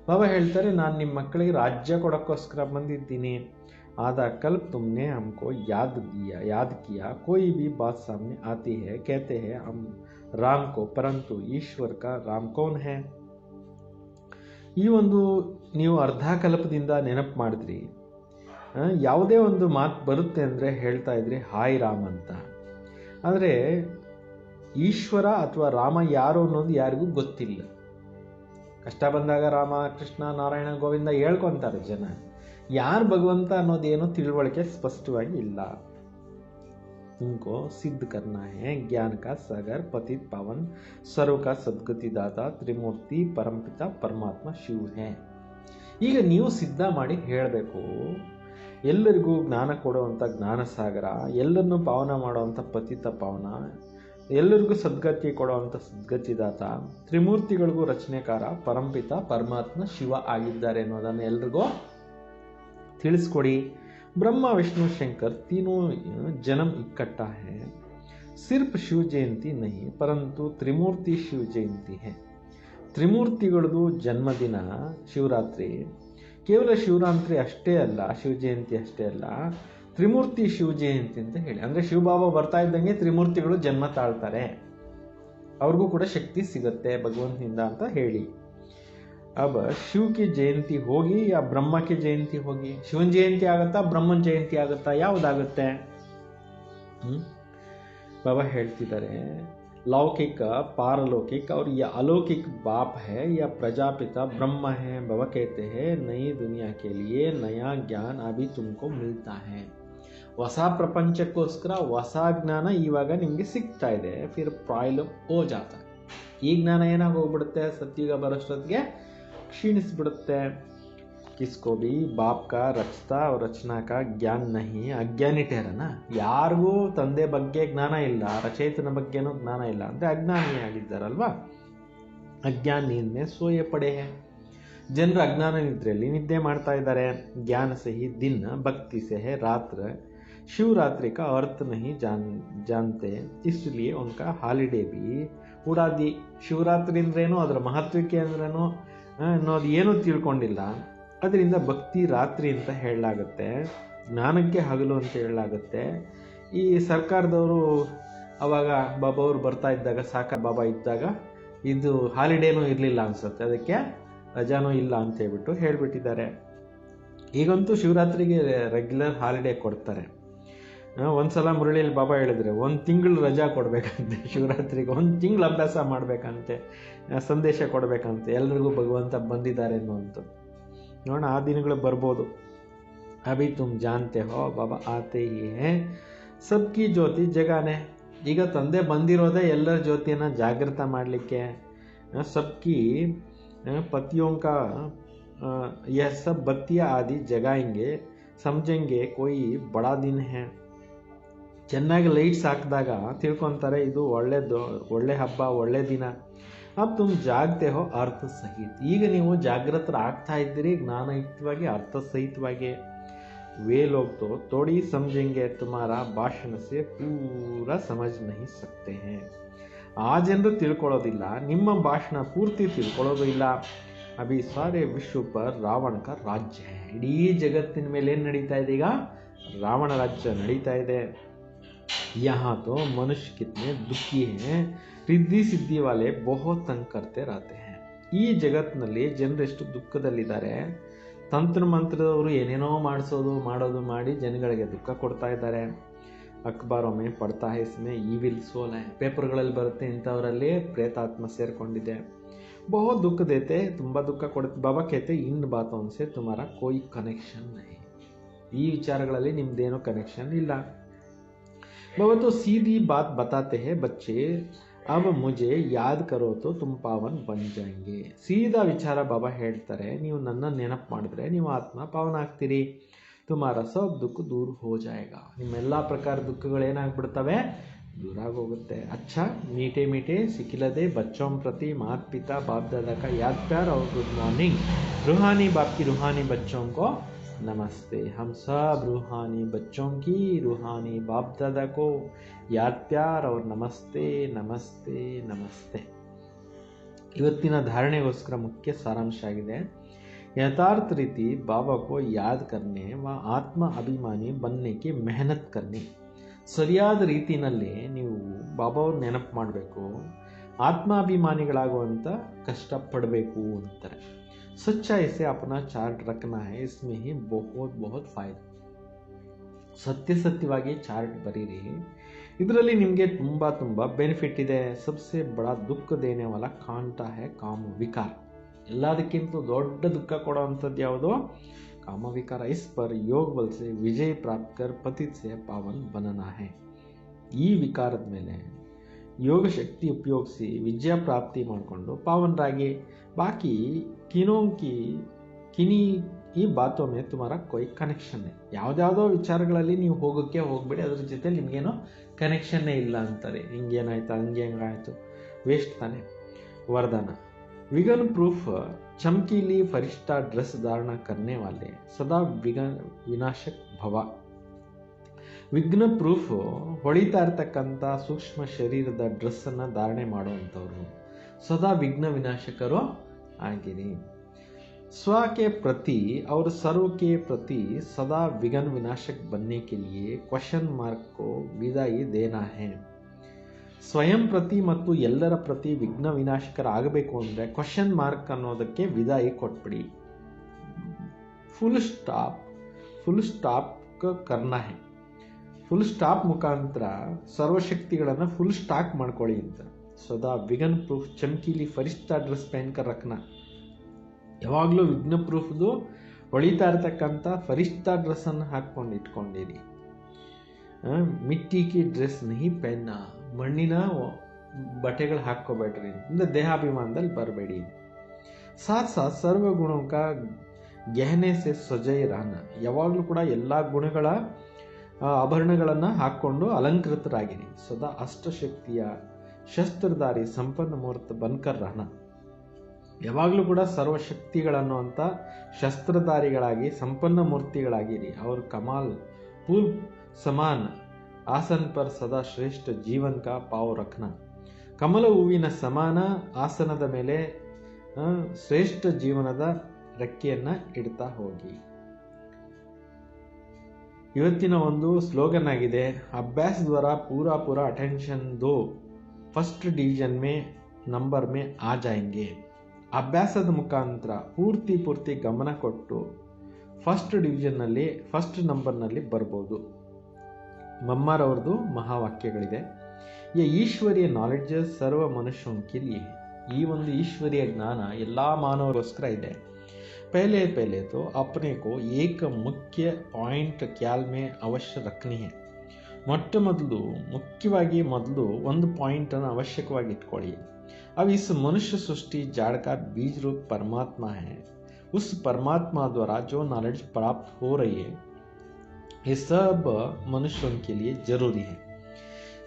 ಬಾಬಾ ಹೇಳ್ತಾರೆ, ನಾನು ನಿಮ್ಮ ಮಕ್ಕಳಿಗೆ ರಾಜ್ಯ ಕೊಡೋಕ್ಕೋಸ್ಕರ ಬಂದಿದ್ದೀನಿ. आधा कल्प तुमने हमको याद किया कोई भी बात सामने आती है कहते हैं हम राम को, परंतु ईश्वर का राम कौन है. ಈ ಒಂದು ನೀವು ಅರ್ಧ ಕಲ್ಪದಿಂದ ನೆನಪು ಮಾಡಿದ್ರಿ, ಯಾವುದೇ ಒಂದು ಮಾತು ಬರುತ್ತೆ ಅಂದರೆ ಹೇಳ್ತಾ ಇದ್ರಿ ಹಾಯ್ ರಾಮ್ ಅಂತ. ಆದರೆ ಈಶ್ವರ ಅಥವಾ ರಾಮ ಯಾರು ಅನ್ನೋದು ಯಾರಿಗೂ ಗೊತ್ತಿಲ್ಲ. ಕಷ್ಟ ಬಂದಾಗ ರಾಮ ಕೃಷ್ಣ ನಾರಾಯಣ ಗೋವಿಂದ ಹೇಳ್ಕೊಂತಾರೆ ಜನ, ಯಾರು ಭಗವಂತ ಅನ್ನೋದೇನೋ ತಿಳುವಳಿಕೆ ಸ್ಪಷ್ಟವಾಗಿ ಇಲ್ಲ. उनको सिद्ध करना है ज्ञान का सागर पतित पावन सर्व का सद्गति दाता त्रिमूर्ति परमपिता परमात्ಮ ಶಿವ है. ಈಗ ನೀವು ಸಿದ್ಧ ಮಾಡಿ ಹೇಳಬೇಕು, ಎಲ್ಲರಿಗೂ ಜ್ಞಾನ ಕೊಡುವಂಥ ಜ್ಞಾನ ಸಾಗರ, ಎಲ್ಲರನ್ನೂ ಪಾವನ ಮಾಡುವಂಥ ಪತಿತ ಪಾವನ, ಎಲ್ಲರಿಗೂ ಸದ್ಗತಿ ಕೊಡುವಂಥ ಸದ್ಗತಿದಾತ, ತ್ರಿಮೂರ್ತಿಗಳಿಗೂ ರಚನೆಕಾರ ಪರಂಪಿತ ಪರಮಾತ್ಮ ಶಿವ ಆಗಿದ್ದಾರೆ ಅನ್ನೋದನ್ನು ಎಲ್ರಿಗೂ ತಿಳಿಸ್ಕೊಡಿ. ब्रह्मा विष्णु शंकर तीनों जन्म इकट्ठा है। सिर्फ शिव जयंती नहीं परंतु त्रिमूर्ति शिव जयंती है। ತ್ರಿಮೂರ್ತಿಗಳದು ಜನ್ಮದಿನ ಶಿವರಾತ್ರಿ. ಕೇವಲ ಶಿವರಾತ್ರಿ ಅಷ್ಟೇ ಅಲ್ಲ, ಶಿವ ಜಯಂತಿ ಅಷ್ಟೇ ಅಲ್ಲ, ತ್ರಿಮೂರ್ತಿ ಶಿವ ಜಯಂತಿ ಅಂತ ಹೇಳಿ. ಅಂದ್ರೆ ಶಿವಬಾಬಾ ಬರ್ತಾ ಇದ್ದಂಗೆ ತ್ರಿಮೂರ್ತಿಗಳು ಜನ್ಮ ತಾಳ್ತಾರೆ, ಅವ್ರಿಗೂ ಕೂಡ ಶಕ್ತಿ ಸಿಗುತ್ತೆ ಭಗವಂತನಿಂದ ಅಂತ ಹೇಳಿ. अब शिव की जयंती होगी या ब्रह्मा की जयंती होगी? शिवन जयंती आगत्ता ब्रह्मन जयंती आगत्ತಾ, ಯಾವುದಾಗುತ್ತೆ? बाबा ಹೇಳ್ತಿದ್ದಾರೆ, लौकिक पारलौकिक और यह अलौकिक बाप है या प्रजापिता ब्रह्म है। बाबा कहते हैं नई दुनिया के लिए नया ज्ञान अभी तुमको मिलता है. ಹೊಸ ಪ್ರಪಂಚಕ್ಕೋಸ್ಕರ ಹೊಸ ಜ್ಞಾನ ಇವಾಗ ನಿಮಗೆ ಸಿಗ್ತಾ ಇದೆ. ಫಿರ್ ಪ್ರಾಯ್ಲ್ ಹೋ ಜಾತ. ಈ ಜ್ಞಾನ ಏನಾಗೋಗ್ಬಿಡುತ್ತೆ, ಸತ್ಯುಗ ಬರೋಷ್ಟೊತ್ತಿಗೆ ಕ್ಷೀಣಿಸ್ಬಿಡುತ್ತೆ. किसको भी बाप का रचता और रचना का ज्ञान नहीं, अज्ञानी ठहरना. ಯಾರಿಗೂ ತಂದೆ ಬಗ್ಗೆ ಜ್ಞಾನ ಇಲ್ಲ, ರಚಯಿತನ ಬಗ್ಗೆನೂ ಜ್ಞಾನ ಇಲ್ಲ ಅಂದರೆ ಅಜ್ಞಾನಿಯಾಗಿದ್ದಾರಲ್ವಾ. ಅಜ್ಞಾನ ನೀಂದ್ಮೆ ಸೋಯೆ ಪಡೆ ಹೇ. ಜನರು ಅಜ್ಞಾನ ನಿದ್ರೆಯಲ್ಲಿ ನಿದ್ದೆ ಮಾಡ್ತಾ ಇದ್ದಾರೆ. ज्ञान से ही दिन, भक्ति से है रात्र. शिवरात्रि का अर्थ नहीं जानते, इसलिए उनका हालिडे भी उड़ा दी. ಶಿವರಾತ್ರಿ ಅಂದ್ರೇನು, ಅದರ ಮಹತ್ವಕ್ಕೆ ಅಂದ್ರೇನು ಅನ್ನೋದು ಏನೂ ತಿಳ್ಕೊಂಡಿಲ್ಲ. ಅದರಿಂದ ಭಕ್ತಿ ರಾತ್ರಿ ಅಂತ ಹೇಳಲಾಗುತ್ತೆ, ಜ್ಞಾನಕ್ಕೆ ಹಗಲು ಅಂತ ಹೇಳಲಾಗುತ್ತೆ. ಈ ಸರ್ಕಾರದವರು ಅವಾಗ ಬಾಬಾ ಅವರು ಬರ್ತಾ ಇದ್ದಾಗ, ಸಾಕಾರ ಬಾಬಾ ಇದ್ದಾಗ ಇದು ಹಾಲಿಡೇನೂ ಇರಲಿಲ್ಲ ಅನ್ಸುತ್ತೆ, ಅದಕ್ಕೆ ರಜಾನೂ ಇಲ್ಲ ಅಂತ ಹೇಳ್ಬಿಟ್ಟು ಹೇಳಿಬಿಟ್ಟಿದ್ದಾರೆ. ಈಗಂತೂ ಶಿವರಾತ್ರಿಗೆ ರೆಗ್ಯುಲರ್ ಹಾಲಿಡೇ ಕೊಡ್ತಾರೆ. ಒಂದ್ಸಲ ಮುರಳಿಯಲ್ಲಿ ಬಾಬಾ ಹೇಳಿದ್ರೆ 1 ತಿಂಗಳು ರಜಾ ಕೊಡಬೇಕಂತೆ ಶಿವರಾತ್ರಿಗೆ, 1 ತಿಂಗಳು ಅಭ್ಯಾಸ ಮಾಡಬೇಕಂತೆ, ಸಂದೇಶ ಕೊಡಬೇಕಂತೆ, ಎಲ್ರಿಗೂ ಭಗವಂತ ಬಂದಿದ್ದಾರೆ ಅನ್ನುವಂಥದ್ದು. ನೋಡೋಣ, ಆ ದಿನಗಳು ಬರ್ಬೋದು. ಅಭಿ ತುಮ್ ಜಾನ್ತೆ ಹೋ ಬಾಬಾ ಆತೆ ಹಿ ಹೇ ಸಬ್ಕಿ ಜ್ಯೋತಿ ಜಗಾನೆ. ಈಗ ತಂದೆ ಬಂದಿರೋದೇ ಎಲ್ಲರ ಜ್ಯೋತಿಯನ್ನು ಜಾಗೃತ ಮಾಡಲಿಕ್ಕೆ. ಸಬ್ಕಿ ಪತಿಯೋಂ ಕಾ ಯಹ ಸಬ್ ಬತ್ತಿಯ ಆದಿ ಜಗಾಯಂಗೆ ಸಮझेंगे कोई ಬಡಾ ದಿನ ಹೇ. ಚೆನ್ನಾಗಿ ಲೈಟ್ಸ್ ಹಾಕಿದಾಗ ತಿಳ್ಕೊತಾರೆ ಇದು ಒಳ್ಳೆ ಹಬ್ಬ, ಒಳ್ಳೆ ದಿನ. अब तुम ಜಾಗ್ತೆ ಹೋ ಅರ್ಥ ಸಹಿತ. ಈಗ ನೀವು ಜಾಗೃತರಾಗ್ತಾ ಇದ್ದೀರಿ ಜ್ಞಾನಯುಕ್ತವಾಗಿ, ಅರ್ಥ ಸಹಿತವಾಗಿ. वे लोग तो थोड़ी समझेंगे, तुम्हारा ಭಾಷಣ से पूरा समझ नहीं सकते हैं. ಆ ಜನರು ತಿಳ್ಕೊಳ್ಳೋದಿಲ್ಲ, ನಿಮ್ಮ ಭಾಷಣ ಪೂರ್ತಿ ತಿಳ್ಕೊಳ್ಳೋದು ಇಲ್ಲ. ಅಭಿ ಸಾರೆ ವಿಶ್ವ ಪರ್ ರಾವಣ का राज्य है. ಇಡೀ ಜಗತ್ತಿನ ಮೇಲೆ ಏನು ನಡೀತಾ ಇದೆ ಈಗ? ರಾವಣ ರಾಜ್ಯ ನಡೀತಾ ಇದೆ. यहाँ तो मनुष्य कितने दुखी हैं, रिद्धि सिद्धि वाले बहुत तंग करते रहते हैं. ಈ ಜಗತ್ತಿನಲ್ಲಿ ಜನರೆಷ್ಟು ದುಃಖದಲ್ಲಿದ್ದಾರೆ. ತಂತ್ರ ಮಂತ್ರದವರು ಏನೇನೋ ಮಾಡೋದು ಮಾಡಿ ಜನಗಳಿಗೆ ದುಃಖ ಕೊಡ್ತಾ ಇದ್ದಾರೆ. ಅಖಬಾರೋ ಮೇ ಪಡ್ತಾ ಹೈ ಇಸ್ಮೇ ಈವಿಲ್ ಸೋಲ್ ಹೈ. ಪೇಪರ್ಗಳಲ್ಲಿ ಬರುತ್ತೆ, ಇಂಥವರಲ್ಲಿ ಪ್ರೇತಾತ್ಮ ಸೇರ್ಕೊಂಡಿದೆ. ಬಹು ದುಃಖ ದೇತೆ, ತುಂಬ ದುಃಖ ಕೊಡುತ್ತೆ. ಬಾಬಾ कहते इन बातों से तुम्हारा कोई कनेक्शन नहीं. ಈ ವಿಚಾರಗಳಲ್ಲಿ ನಿಮ್ದೇನೋ ಕನೆಕ್ಷನ್ ಇಲ್ಲ. बाबा तो सीधी बात बताते हैं बच्चे, अब मुझे याद करो तो तुम पावन बन जाएंगे. ಸೀದಾ ವಿಚಾರ ಬಾಬಾ ಹೇಳ್ತಾರೆ, ನೀವು ನನ್ನ ನೆನಪು ಮಾಡಿದ್ರೆ ನೀವು ಆತ್ಮ ಪಾವನ ಆಗ್ತೀರಿ. ತುಮಾರ ಸಬ್ ದುಃಖ ದೂರ ಹೋ ಜಾಯೇಗಾ. ನಿಮ್ಮೆಲ್ಲ ಪ್ರಕಾರ ದುಃಖಗಳು ಏನಾಗ್ಬಿಡ್ತವೆ, दूर होಗುತ್ತೆ. अच्छा मीठे मीठे सिखिलदे बच्चों प्रति माता पिता बाप दादा का याद प्यार और गुड मॉर्निंग. रूहानी बाप की रूहानी बच्चों को नमस्ते. हम सब रूहानी बच्चों की रूहानी बाप दादा को याद प्यार और नमस्ते नमस्ते नमस्ते. ಇವತ್ತಿನ ಧಾರಣೆಗೋಸ್ಕರ ಮುಖ್ಯ ಸಾರಾಂಶ ಆಗಿದೆ, यथार्थ रीति बाबा को याद करने व आत्म अभिमानी बनने की मेहनत करनी. ಸರಿಯಾದ ರೀತಿಯಲ್ಲಿ ನೀವು ಬಾಬಾ ಅವ್ರ ನೆನಪು ಮಾಡಬೇಕು, ಆತ್ಮಾಭಿಮಾನಿಗಳಾಗುವಂಥ ಕಷ್ಟಪಡಬೇಕು ಅಂತಾರೆ. सच्चाई से अपना चार्ट रखना है, इसमें ही बहुत बहुत फायदा. ಸತ್ಯವಾಗಿ ಚಾರ್ಟ್ ಬರೀರಿ, ಇದರಲ್ಲಿ ನಿಮಗೆ ತುಂಬ ಬೆನಿಫಿಟ್ ಇದೆ. ಸಬ್ಸೆ ಬಡಾ ದುಃಖ ದೇನೆ ವಾಲ ಕಾಂಟ ಹೈ ಕಾಮ ವಿಕಾರ. ಎಲ್ಲದಕ್ಕಿಂತ ದೊಡ್ಡ ದುಃಖ ಕೊಡುವಂಥದ್ದು ಯಾವುದು? ಕಾಮ ವಿಕಾರ. इस पर योग बल से विजय प्राप्त कर पतित से पावन बनना है. ಈ ವಿಕಾರದ ಮೇಲೆ ಯೋಗ ಶಕ್ತಿ ಉಪಯೋಗಿಸಿ ವಿಜಯ ಪ್ರಾಪ್ತಿ ಮಾಡಿಕೊಂಡು ಪಾವನರಾಗಿ. ಬಾಕಿ ಕಿನಿ ಈ ಬಾತೋ ಮೇ ತುಮಾರ ಕೊಯ್ ಕನೆಕ್ಷನ್. ಯಾವುದ್ಯಾವುದೋ ವಿಚಾರಗಳಲ್ಲಿ ನೀವು ಹೋಗಬೇಡಿ, ಅದ್ರ ಜೊತೆ ನಿಮಗೇನೋ ಕನೆಕ್ಷನ್ನೇ ಇಲ್ಲ ಅಂತಾರೆ. ಹಿಂಗೇನಾಯ್ತು ಹಂಗಾಯ್ತು, ವೇಸ್ಟ್ ತಾನೆ. ವರದಾನ विघ्न प्रूफ चमकीली फरिश्ता ड्रेस धारण करने वाले सदा विघ्न विनाशक भव. ವಿಘ್ನ ಪ್ರೂಫ್ ಹೊಳಿತಾ ಇರ್ತಕ್ಕಂಥ ಸೂಕ್ಷ್ಮ ಶರೀರದ ಡ್ರೆಸ್ ಅನ್ನ ಧಾರಣೆ ಮಾಡುವಂಥವ್ರು ಸದಾ ವಿಘ್ನ ವಿನಾಶಕರು ಆಗಿರಿ. स्व के प्रति और सर्व के प्रति सदा विघ्न विनाशक बनने के लिए क्वेश्चन मार्क को विदाई देना है. ಸ್ವಯಂ ಪ್ರತಿ ಮತ್ತು ಎಲ್ಲರ ಪ್ರತಿ ವಿಘ್ನ ವಿನಾಶಕರಾಗಬೇಕು ಅಂದರೆ ಕ್ವಶನ್ ಮಾರ್ಕ್ ಅನ್ನೋದಕ್ಕೆ ವಿದಾಯಿ ಕೊಟ್ಬಿಡಿ. ಫುಲ್ ಸ್ಟಾಪ್ ಕರ್ನಾ ಹೈ. ಫುಲ್ ಸ್ಟಾಪ್ ಮುಖಾಂತರ ಸರ್ವಶಕ್ತಿಗಳನ್ನು ಫುಲ್ ಸ್ಟಾಕ್ ಮಾಡ್ಕೊಳ್ಳಿ ಅಂತ. ಸದಾ ವಿಘ್ನ ಪ್ರೂಫ್ ಚಮಕೀಲಿ ಫರಿಶ್ತಾ ಡ್ರೆಸ್ ಪಹನ್ಕರ್ ರಖನಾ. ಯಾವಾಗಲೂ ವಿಘ್ನ ಪ್ರೂಫ್ದು ಹೊಳಿತಾ ಇರ್ತಕ್ಕಂಥ ಫರಿಶ್ತಾ ಡ್ರೆಸ್ ಅನ್ನು ಹಾಕೊಂಡು ಇಟ್ಕೊಂಡಿರಿ. ಮಿಟ್ಟಿ ಕಿ ಡ್ರೆಸ್ ನಹಿ ಪೆನ್ನ, ಮಣ್ಣಿನ ಬಟ್ಟೆಗಳು ಹಾಕೋಬೇಡ್ರಿ ಅಂದ್ರೆ ದೇಹಾಭಿಮಾನದಲ್ಲಿ ಬರಬೇಡಿ. ಸಾಥ್ ಸಾಥ್ ಸರ್ವ ಗುಣಕ ಗೆಹನೆ ಸೆ ಸಜೈ ರಹನ. ಯಾವಾಗಲೂ ಕೂಡ ಎಲ್ಲ ಗುಣಗಳ ಆಭರಣಗಳನ್ನು ಹಾಕ್ಕೊಂಡು ಅಲಂಕೃತರಾಗಿರಿ. ಸದಾ ಅಷ್ಟಶಕ್ತಿಯ ಶಸ್ತ್ರಧಾರಿ ಸಂಪನ್ನ ಮುಹೂರ್ತ ಬನ್ಕರ್ ರಹನ. ಯಾವಾಗಲೂ ಕೂಡ ಸರ್ವಶಕ್ತಿಗಳನ್ನುವಂಥ ಶಸ್ತ್ರಧಾರಿಗಳಾಗಿ ಸಂಪನ್ನ ಮೂರ್ತಿಗಳಾಗಿರಿ. ಅವರು ಕಮಾಲ್ ಪೂರ್ವ ಸಮಾನ ಆಸನ ಪರ್ ಸದಾ ಶ್ರೇಷ್ಠ ಜೀವನ್ ಕಾ ಪಾವ್ ರಖನಾ. ಕಮಲ ಹೂವಿನ ಸಮಾನ ಆಸನದ ಮೇಲೆ ಶ್ರೇಷ್ಠ ಜೀವನದ ರೆಕ್ಕೆಯನ್ನ ಇಡ್ತಾ ಹೋಗಿ. ಇವತ್ತಿನ ಒಂದು ಸ್ಲೋಗನ್ ಆಗಿದೆ, ಅಭ್ಯಾಸ ದ್ವಾರ ಪೂರಾ ಅಟೆನ್ಷನ್ ದೋ first division May number May ಆ ಜಾಯಂಗೆ. ಅಭ್ಯಾಸದ ಮುಖಾಂತರ ಪೂರ್ತಿ ಗಮನ ಕೊಟ್ಟು ಫಸ್ಟ್ ಡಿವಿಷನ್ನಲ್ಲಿ ಫಸ್ಟ್ ನಂಬರ್ನಲ್ಲಿ ಬರ್ಬೋದು. ಮಮ್ಮಾರ್ ಅವ್ರದ್ದು ಮಹಾವಾಕ್ಯಗಳಿದೆ. ಈ ಈಶ್ವರಿಯ ನಾಲೆಡ್ಜ್ ಸರ್ವ ಮನುಷ್ಯಂಕೆ ಲಿಯೆ. ಈ ಒಂದು ಈಶ್ವರಿಯ ಜ್ಞಾನ ಎಲ್ಲ ಮಾನವರಿಗೋಸ್ಕರ ಇದೆ. पहले तो अपने को एक मुख्य पॉइंट ख्याल में अवश्य रखनी है. ಮುಖ್ಯವಾಗಿ ಮೊದಲು ಒಂದು ಪಾಯಿಂಟ್ ಅನ್ನು ಅವಶ್ಯಕವಾಗಿ ಇಟ್ಕೊಳ್ಳಿ. अब इस मनुष्य सृष्टि जाड़ का बीज रूप परमात्मा है. उस परमात्मा द्वारा जो नॉलेज प्राप्त हो रही है ये सब मनुष्यों के लिए जरूरी है.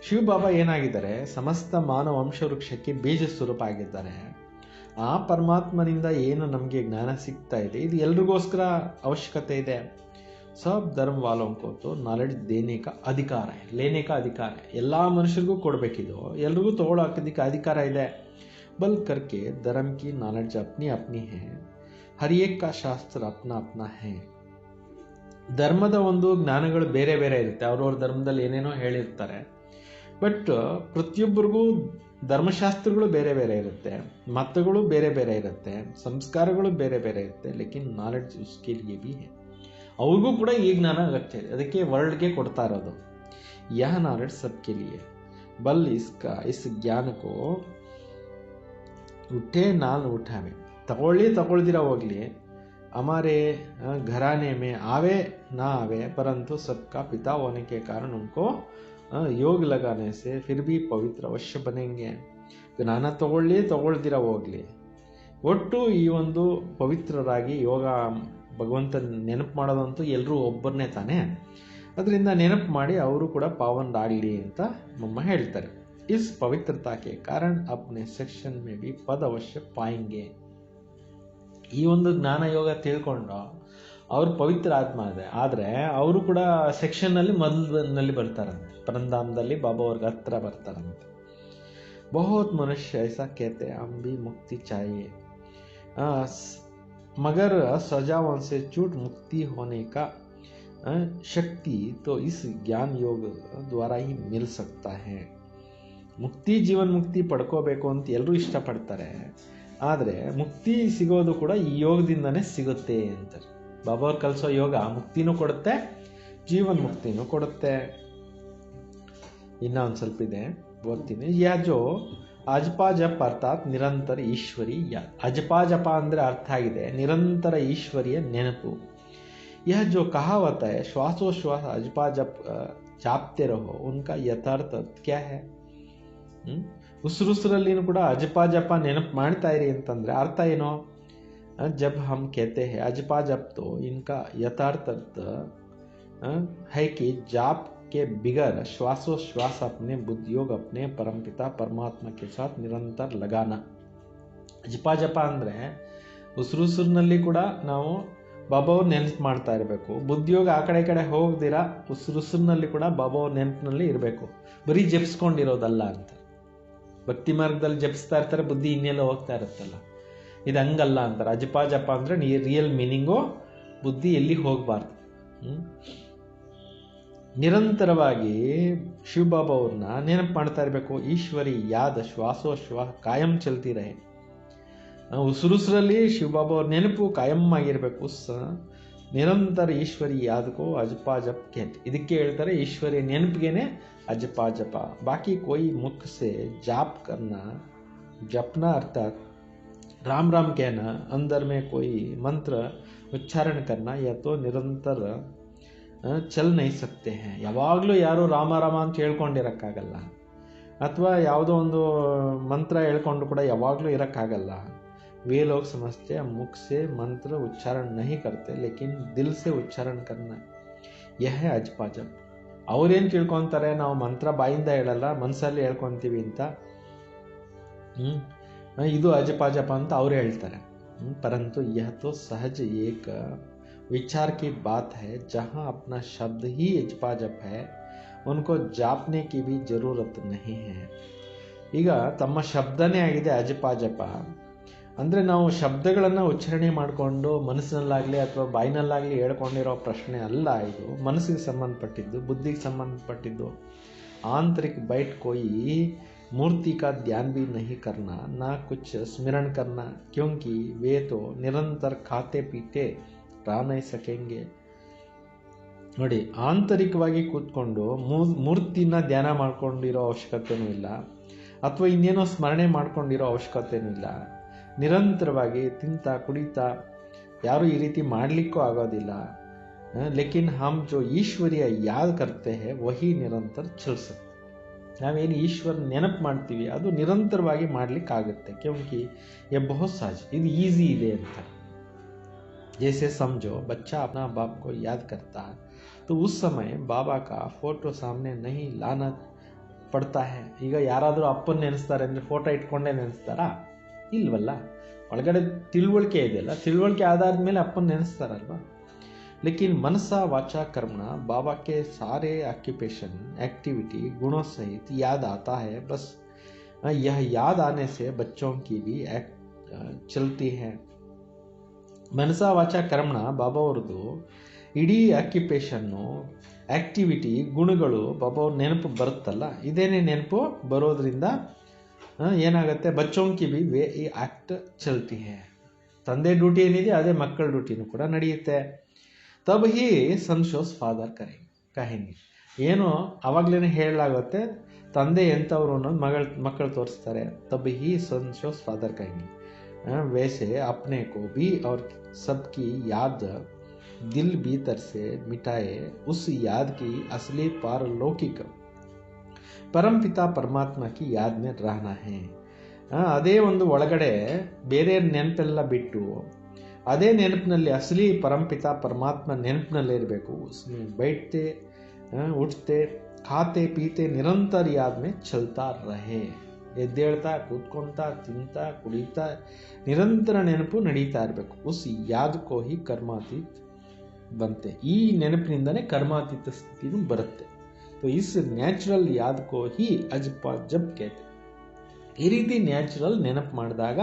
ಶಿವ ಬಾಬಾ ಏನಾಗಿದ್ದಾರೆ, ಸಮಸ್ತ ಮಾನವ ವಂಶ ವೃಕ್ಷಕ್ಕೆ ಬೀಜ ಸ್ವರೂಪ ಆಗಿದ್ದಾರೆ. ಆ ಪರಮಾತ್ಮನಿಂದ ಏನು ನಮಗೆ ಜ್ಞಾನ ಸಿಗ್ತಾ ಇದೆ ಇದು ಎಲ್ರಿಗೋಸ್ಕರ ಅವಶ್ಯಕತೆ ಇದೆ. सब धर्म वालों को तो नॉलेज देने का अधिकार है, लेने का अधिकार है. ಎಲ್ಲ ಮನುಷ್ಯರಿಗೂ ಕೊಡಬೇಕಿದು, ಎಲ್ರಿಗೂ ತಗೊಳ್ಳೋಕೆ ಅಧಿಕಾರ ಇದೆ. बल करके धर्म की नॉलेज अपनी अपनी है, हर एक का शास्त्र अपना अपना है. ಧರ್ಮದ ಒಂದು ಜ್ಞಾನಗಳು ಬೇರೆ ಬೇರೆ ಇರುತ್ತೆ, ಅವ್ರವ್ರ ಧರ್ಮದಲ್ಲಿ ಏನೇನೋ ಹೇಳಿರ್ತಾರೆ. ಬಟ್ ಪ್ರತಿಯೊಬ್ಬರಿಗೂ ಧರ್ಮಶಾಸ್ತ್ರಗಳು ಬೇರೆ ಬೇರೆ ಇರುತ್ತೆ, ಮತಗಳು ಬೇರೆ ಬೇರೆ ಇರುತ್ತೆ, ಸಂಸ್ಕಾರಗಳು ಬೇರೆ ಬೇರೆ ಇರುತ್ತೆ. ಲೇಕಿನ್ ನಾಲೆಡ್ಜ್ ಉಸ್ಕೆ ಲಿಯೆ ಭಿ ಹೈ. ಅವ್ರಿಗೂ ಕೂಡ ಈ ಜ್ಞಾನ ಅಗತ್ಯ ಇದೆ, ಅದಕ್ಕೆ ವರ್ಲ್ಡ್ಗೆ ಕೊಡ್ತಾ ಇರೋದು. ಯಹ ನಾಲೆಡ್ಜ್ ಸಬ್ಕೆ ಲಿಯೆ ಬಲ್ ಇಸ್ ಜ್ಞಾನಕ್ಕೋ ಉಠೆ ನಾಲ್ ಉಠಾವೆ. ತಗೊಳ್ದಿರ ಹೋಗ್ಲಿ, हमारे घराने में आवे ना आवे परंतु सबका पिता होने के कारण उनको योग लगाने से फिर भी पवित्र अवश्य बनेंगे. ಜ್ಞಾನ ತಗೊಳ್ದಿರ ಹೋಗ್ಲಿ, ಒಟ್ಟು ಈ ಒಂದು ಪವಿತ್ರರಾಗಿ ಯೋಗ ಭಗವಂತ ನೆನಪು ಮಾಡೋದಂತೂ ಎಲ್ಲರೂ ಒಬ್ಬರನ್ನೇ ತಾನೇ. ಅದರಿಂದ ನೆನಪು ಮಾಡಿ ಅವರು ಕೂಡ ಪಾವನರಾಗಲಿ ಅಂತ ಮಮ್ಮ ಹೇಳ್ತಾರೆ. इस पवित्रता के कारण अपने सेक्शन में भी पद अवश्य पाएंगे. ಈ ಒಂದು ಜ್ಞಾನ ಯೋಗ ತಿಳ್ಕೊಂಡು ಅವ್ರು ಪವಿತ್ರ ಆತ್ಮ ಇದೆ, ಆದರೆ ಅವರು ಕೂಡ ಸೆಕ್ಷನ್ನಲ್ಲಿ ಮೊದಲಿನಲ್ಲಿ ಬರ್ತಾರಂತೆ, ಪರಂಧಾಮದಲ್ಲಿ ಬಾಬಾ ಅವ್ರಿಗೆ ಹತ್ರ ಬರ್ತಾರಂತೆ. बहुत मनुष्य ऐसा कहते हैं हम भी मुक्ति चाहिए, मगर सजाओं से छूट मुक्ति होने का शक्ति तो इस ज्ञान योग द्वारा ही मिल सकता है. ಮುಕ್ತಿ ಜೀವನ್ ಮುಕ್ತಿ ಪಡ್ಕೋಬೇಕು ಅಂತ ಎಲ್ಲರೂ ಇಷ್ಟಪಡ್ತಾರೆ, ಆದರೆ ಮುಕ್ತಿ ಸಿಗೋದು ಕೂಡ ಈ ಯೋಗದಿಂದನೇ ಸಿಗುತ್ತೆ ಅಂತಾರೆ. ಬಾಬಾ ಅವ್ರು ಕಲಿಸೋ ಯೋಗ ಮುಕ್ತಿನೂ ಕೊಡುತ್ತೆ, ಜೀವನ್ ಮುಕ್ತಿನೂ ಕೊಡುತ್ತೆ. ಇನ್ನ ಒಂದು ಸ್ವಲ್ಪ ಇದೆ, ಓದ್ತೀನಿ. ಯಾ ಜೋ ಅಜಪಾ ಜಪ ಅರ್ಥಾತ್ ನಿರಂತರ ಈಶ್ವರಿ ಯಾದ್. ಅಜಪಾ ಜಪ ಅಂದರೆ ಅರ್ಥ ಆಗಿದೆ ನಿರಂತರ ಈಶ್ವರಿಯ ನೆನಪು. ಯಹ ಜೋ ಕಹಾವತ ಹೈ ಶ್ವಾಸೋಶ್ವಾಸ ಅಜಪಾ ಜಪ್ ಜಾಪ್ತೆ ರಹೋ ಉನ್ಕಾ ಯಥಾರ್ಥ ಕ್ಯಾ ಹೈ. ಉಸಿರುಸಿರಲ್ಲಿನೂ ಕೂಡ ಅಜಪಾ ಜಪ ನೆನಪು ಮಾಡ್ತಾ ಇರಿ ಅಂತಂದ್ರೆ ಅರ್ಥ ಏನೋ. ಜಬ್ ಹಮ್ कहते हैं अजपा जप तो इनका यथार्थ है कि जाप के बिगर श्वासोश्वास अपने बुद्धि योग अपने परमपिता परमात्मा के साथ निरंतर लगाना. ಜಪ ಜಪ ಅಂದರೆ ಉಸಿರುಸಿರಿನಲ್ಲಿ ಕೂಡ ನಾವು ಬಾಬಾವ್ರ ನೆನಪು ಮಾಡ್ತಾ ಇರಬೇಕು. ಬುದ್ಧಿಯೋಗ ಆ ಕಡೆ ಈ ಕಡೆ ಹೋಗ್ದಿರಾ ಉಸಿರುಸಿರಿನಲ್ಲಿ ಕೂಡ ಬಾಬಾವ್ರ ನೆನಪಿನಲ್ಲಿ ಇರಬೇಕು. ಬರೀ ಜಪಿಸ್ಕೊಂಡಿರೋದಲ್ಲ ಅಂತ. ಭಕ್ತಿ ಮಾರ್ಗದಲ್ಲಿ ಜಪಿಸ್ತಾ ಇರ್ತಾರೆ, ಬುದ್ಧಿ ಇನ್ನೆಲ್ಲ ಹೋಗ್ತಾ ಇರುತ್ತಲ್ಲ, ಇದು ಹಂಗಲ್ಲ ಅಂತಾರೆ. ಅಜಪ ಜಪ ಅಂದರೆ ರಿಯಲ್ ಮೀನಿಂಗು ಬುದ್ಧಿ ಎಲ್ಲಿ ಹೋಗಬಾರ್ದು. ನಿರಂತರವಾಗಿ ಶಿವಬಾಬಾ ಅವ್ರನ್ನ ನೆನಪು ಮಾಡ್ತಾ ಇರಬೇಕು. ಈಶ್ವರಿ ಯಾದ ಶ್ವಾಸೋಶ್ವಾಸ ಕಾಯಂ ಚಲ್ತಿ ರಹೆ. ಉಸಿರುಸಿರಲ್ಲಿ ಶಿವಬಾಬಾ ಅವ್ರ ನೆನಪು ಕಾಯಂ ಆಗಿರಬೇಕು. ನಿರಂತರ ಈಶ್ವರಿ ಯಾದಕೋ ಅಜಪಾ ಜಪ್ ಕೇಟ್. ಇದಕ್ಕೆ ಹೇಳ್ತಾರೆ ಈಶ್ವರಿ ನೆನಪಿಗೆನೆ ಅಜಪಾ ಜಪ. ಬಾಕಿ कोई मुख से जाप करना, जपना अर्थात राम राम कहना, अंदर में कोई मंत्र उच्चारण करना या तो निरंतर ಚಲ್ ನೈ ಸಕ್ತೆ ಹೇ. ಯಾವಾಗಲೂ ಯಾರು ರಾಮ ರಾಮ ಅಂತ ಹೇಳ್ಕೊಂಡಿರೋಕ್ಕಾಗಲ್ಲ, ಅಥವಾ ಯಾವುದೋ ಒಂದು ಮಂತ್ರ ಹೇಳ್ಕೊಂಡು ಕೂಡ ಯಾವಾಗಲೂ ಇರೋಕ್ಕಾಗಲ್ಲ. वे लोग समझते हैं मुख से मंत्र उच्चारण नहीं करते लेकिन दिल से उच्चारण करना यह है अजपा जप. ಅವ್ರೇನು ತಿಳ್ಕೊತಾರೆ, ನಾವು ಮಂತ್ರ ಬಾಯಿಂದ ಹೇಳಲ್ಲ ಮನಸ್ಸಲ್ಲಿ ಹೇಳ್ಕೊತೀವಿ ಅಂತ, ಇದು ಅಜಪಾ ಜಪ ಅಂತ ಅವ್ರು ಹೇಳ್ತಾರೆ. परंतु यह तो सहज एक विचार की बात है. जहाँ अपना शब्द ही अजपा जप है उनको जापने की भी जरूरत नहीं है. ಈಗ ತಮ್ಮ ಶಬ್ದನೇ ಆಗಿದೆ ಅಜಪಾ ಜಪ ಅಂದರೆ ನಾವು ಶಬ್ದಗಳನ್ನು ಉಚ್ಚಾರಣೆ ಮಾಡಿಕೊಂಡು ಮನಸ್ಸಿನಲ್ಲಾಗಲಿ ಅಥವಾ ಬಾಯಿನಲ್ಲಾಗಲಿ ಹೇಳ್ಕೊಂಡಿರೋ ಪ್ರಶ್ನೆ ಅಲ್ಲ. ಇದು ಮನಸ್ಸಿಗೆ ಸಂಬಂಧಪಟ್ಟಿದ್ದು, ಬುದ್ಧಿಗೆ ಸಂಬಂಧಪಟ್ಟಿದ್ದು. ಆಂತರಿಕ बैठ कोई मूर्ति का ध्यान भी नहीं करना, ना कुछ स्मरण करना, क्योंकि वे तो निरंतर खाते पीते रह नहीं सकेंगे. ನೋಡಿ, ಆಂತರಿಕವಾಗಿ ಕೂತ್ಕೊಂಡು ಮೂರ್ತಿನ ಧ್ಯಾನ ಮಾಡ್ಕೊಂಡಿರೋ ಅವಶ್ಯಕತೆಯೂ ಇಲ್ಲ, ಅಥವಾ ಇನ್ನೇನೋ ಸ್ಮರಣೆ ಮಾಡ್ಕೊಂಡಿರೋ ಅವಶ್ಯಕತೆಯೂ ಇಲ್ಲ. ನಿರಂತರವಾಗಿ ತಿಂತಾ ಕುಡಿತಾ ಯಾರು ಈ ರೀತಿ ಮಾಡಲಿಕ್ಕೂ ಆಗೋದಿಲ್ಲ. ಲೇಕಿನ್ ಹಮ್ ಜೋ ಈಶ್ವರಿಯ ಯಾದ್ ಕರ್ತೆ ಹೇ ವಹಿ ನಿರಂತರ ಚಲ್ ಸಕ್ತೆ. ನಾವೇನು ಈಶ್ವರ ನೆನಪು ಮಾಡ್ತೀವಿ ಅದು ನಿರಂತರವಾಗಿ ಮಾಡ್ಲಿಕ್ಕಾಗುತ್ತೆ. ಕ್ಯೋಂಕಿ ये बहुत सहज, ಇದು ಈಸಿ ಇದೆ ಅಂತ. जैसे समझो बच्चा अपना बाप को याद करता है तो उस समय बाबा का फोटो सामने नहीं लाना पड़ता है. ಈಗ ಯಾರಾದರೂ ಅಪ್ಪನ ನೆನೆಸ್ತಾರೆ ಅಂದರೆ ಫೋಟೋ ಇಟ್ಕೊಂಡೇ ನೆನೆಸ್ತಾರಾ? ಇಲ್ವಲ್ಲ. ಒಳಗಡೆ ತಿಳುವಳಿಕೆ ಇದೆಯಲ್ಲ, ತಿಳುವಳಿಕೆ ಆದಾದ ಮೇಲೆ ಅಪ್ಪನ ನೆನೆಸ್ತಾರಲ್ವ. लेकिन मनसा वाचा कर्मणा बाबा के सारे ऑक्यूपेशन एक्टिविटी गुणों सहित याद आता है. बस यह याद आने से बच्चों की भी चलती है. मनसा वाचा कर्मಣ ಬಾಬಾ ಅವ್ರದ್ದು ಇಡೀ ಆಕ್ಯುಪೇಷನ್ನು ಆಕ್ಟಿವಿಟಿ ಗುಣಗಳು ಬಾಬಾ ಅವ್ರ ನೆನಪು ಬರುತ್ತಲ್ಲ, ಇದೇನೇ ನೆನಪು ಬರೋದ್ರಿಂದ ಏನಾಗುತ್ತೆ, ಬಚ್ಚೋಂಕಿ ಬಿ ವೇ ಈ ಆಕ್ಟ್ ಚಲ್ತಿ ಹೇ. ತಂದೆ ಡ್ಯೂಟಿ ಏನಿದೆ ಅದೇ ಮಕ್ಕಳ ಡ್ಯೂಟಿನೂ ಕೂಡ ನಡೆಯುತ್ತೆ. ತಬ್ ಹಿ ಸಂಶೋಸ್ ಫಾದರ್ ಕಹೆಂಗೆ. ಏನೋ ಅವಾಗಲೇ ಹೇಳಲಾಗುತ್ತೆ ತಂದೆ ಎಂಥವ್ರು ಅನ್ನೋದು ಮಕ್ಕಳು ತೋರಿಸ್ತಾರೆ. ತಬ್ ಹಿ ಸಂಶೋಸ್ ಫಾದರ್ ಕಹೆಂಗೆ. वैसे अपने को भी और सबकी याद दिल भीतर से मिटाए उस याद की असली पारलौकिक परमपिता परमात्मा की याद में रहना है. ಅದೇ ಒಂದು ಒಳಗಡೆ ಬೇರೆ ನೆನಪೆಲ್ಲ ಬಿಟ್ಟು ಅದೇ ನೆನಪಿನಲ್ಲಿ ಅಸಲಿ ಪರಂಪಿತ ಪರಮಾತ್ಮ ನೆನಪಿನಲ್ಲೇ ಇರಬೇಕು. बैठते उठते खाते पीते निरंतर याद में चलता रहे. ಎದ್ದೇಳ್ತಾ ಕೂತ್ಕೊಳ್ತಾ ತಿಂತಾ ಕುಡಿತಾ ನಿರಂತರ ನೆನಪು ನಡೀತಾ ಇರಬೇಕು. ಉಸ್ ಯಾದ್ ಕೋ ಹಿ ಕರ್ಮಾತೀತ್ ಬಂತೆ. ಈ ನೆನಪಿನಿಂದನೇ ಕರ್ಮಾತೀತ ಸ್ಥಿತಿನೂ ಬರುತ್ತೆ. तो इस ನ್ಯಾಚುರಲ್ ಯಾದ್ ಕೋ ಹಿ ಅಜಪಾ ಜಪ್ ಕೇತೆ. ಈ ರೀತಿ ನ್ಯಾಚುರಲ್ ನೆನಪು ಮಾಡಿದಾಗ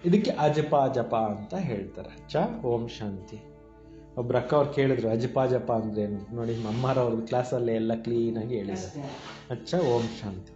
ಇದಕ್ಕೆ ಅಜಪಾ ಜಪ ಅಂತ ಹೇಳ್ತಾರೆ. ಓಂ ಶಾಂತಿ. ಒಬ್ರು ಅಕ್ಕ ಅವ್ರು ಕೇಳಿದ್ರು ಅಜಪಾ ಜಪ ಅಂದ್ರೇನು. ನೋಡಿ, ಅಮ್ಮಾರವ್ರದ್ದು ಕ್ಲಾಸಲ್ಲೇ ಎಲ್ಲ ಕ್ಲೀನಾಗಿ ಹೇಳಿದ್ದಾರೆ. ಓಂ ಶಾಂತಿ.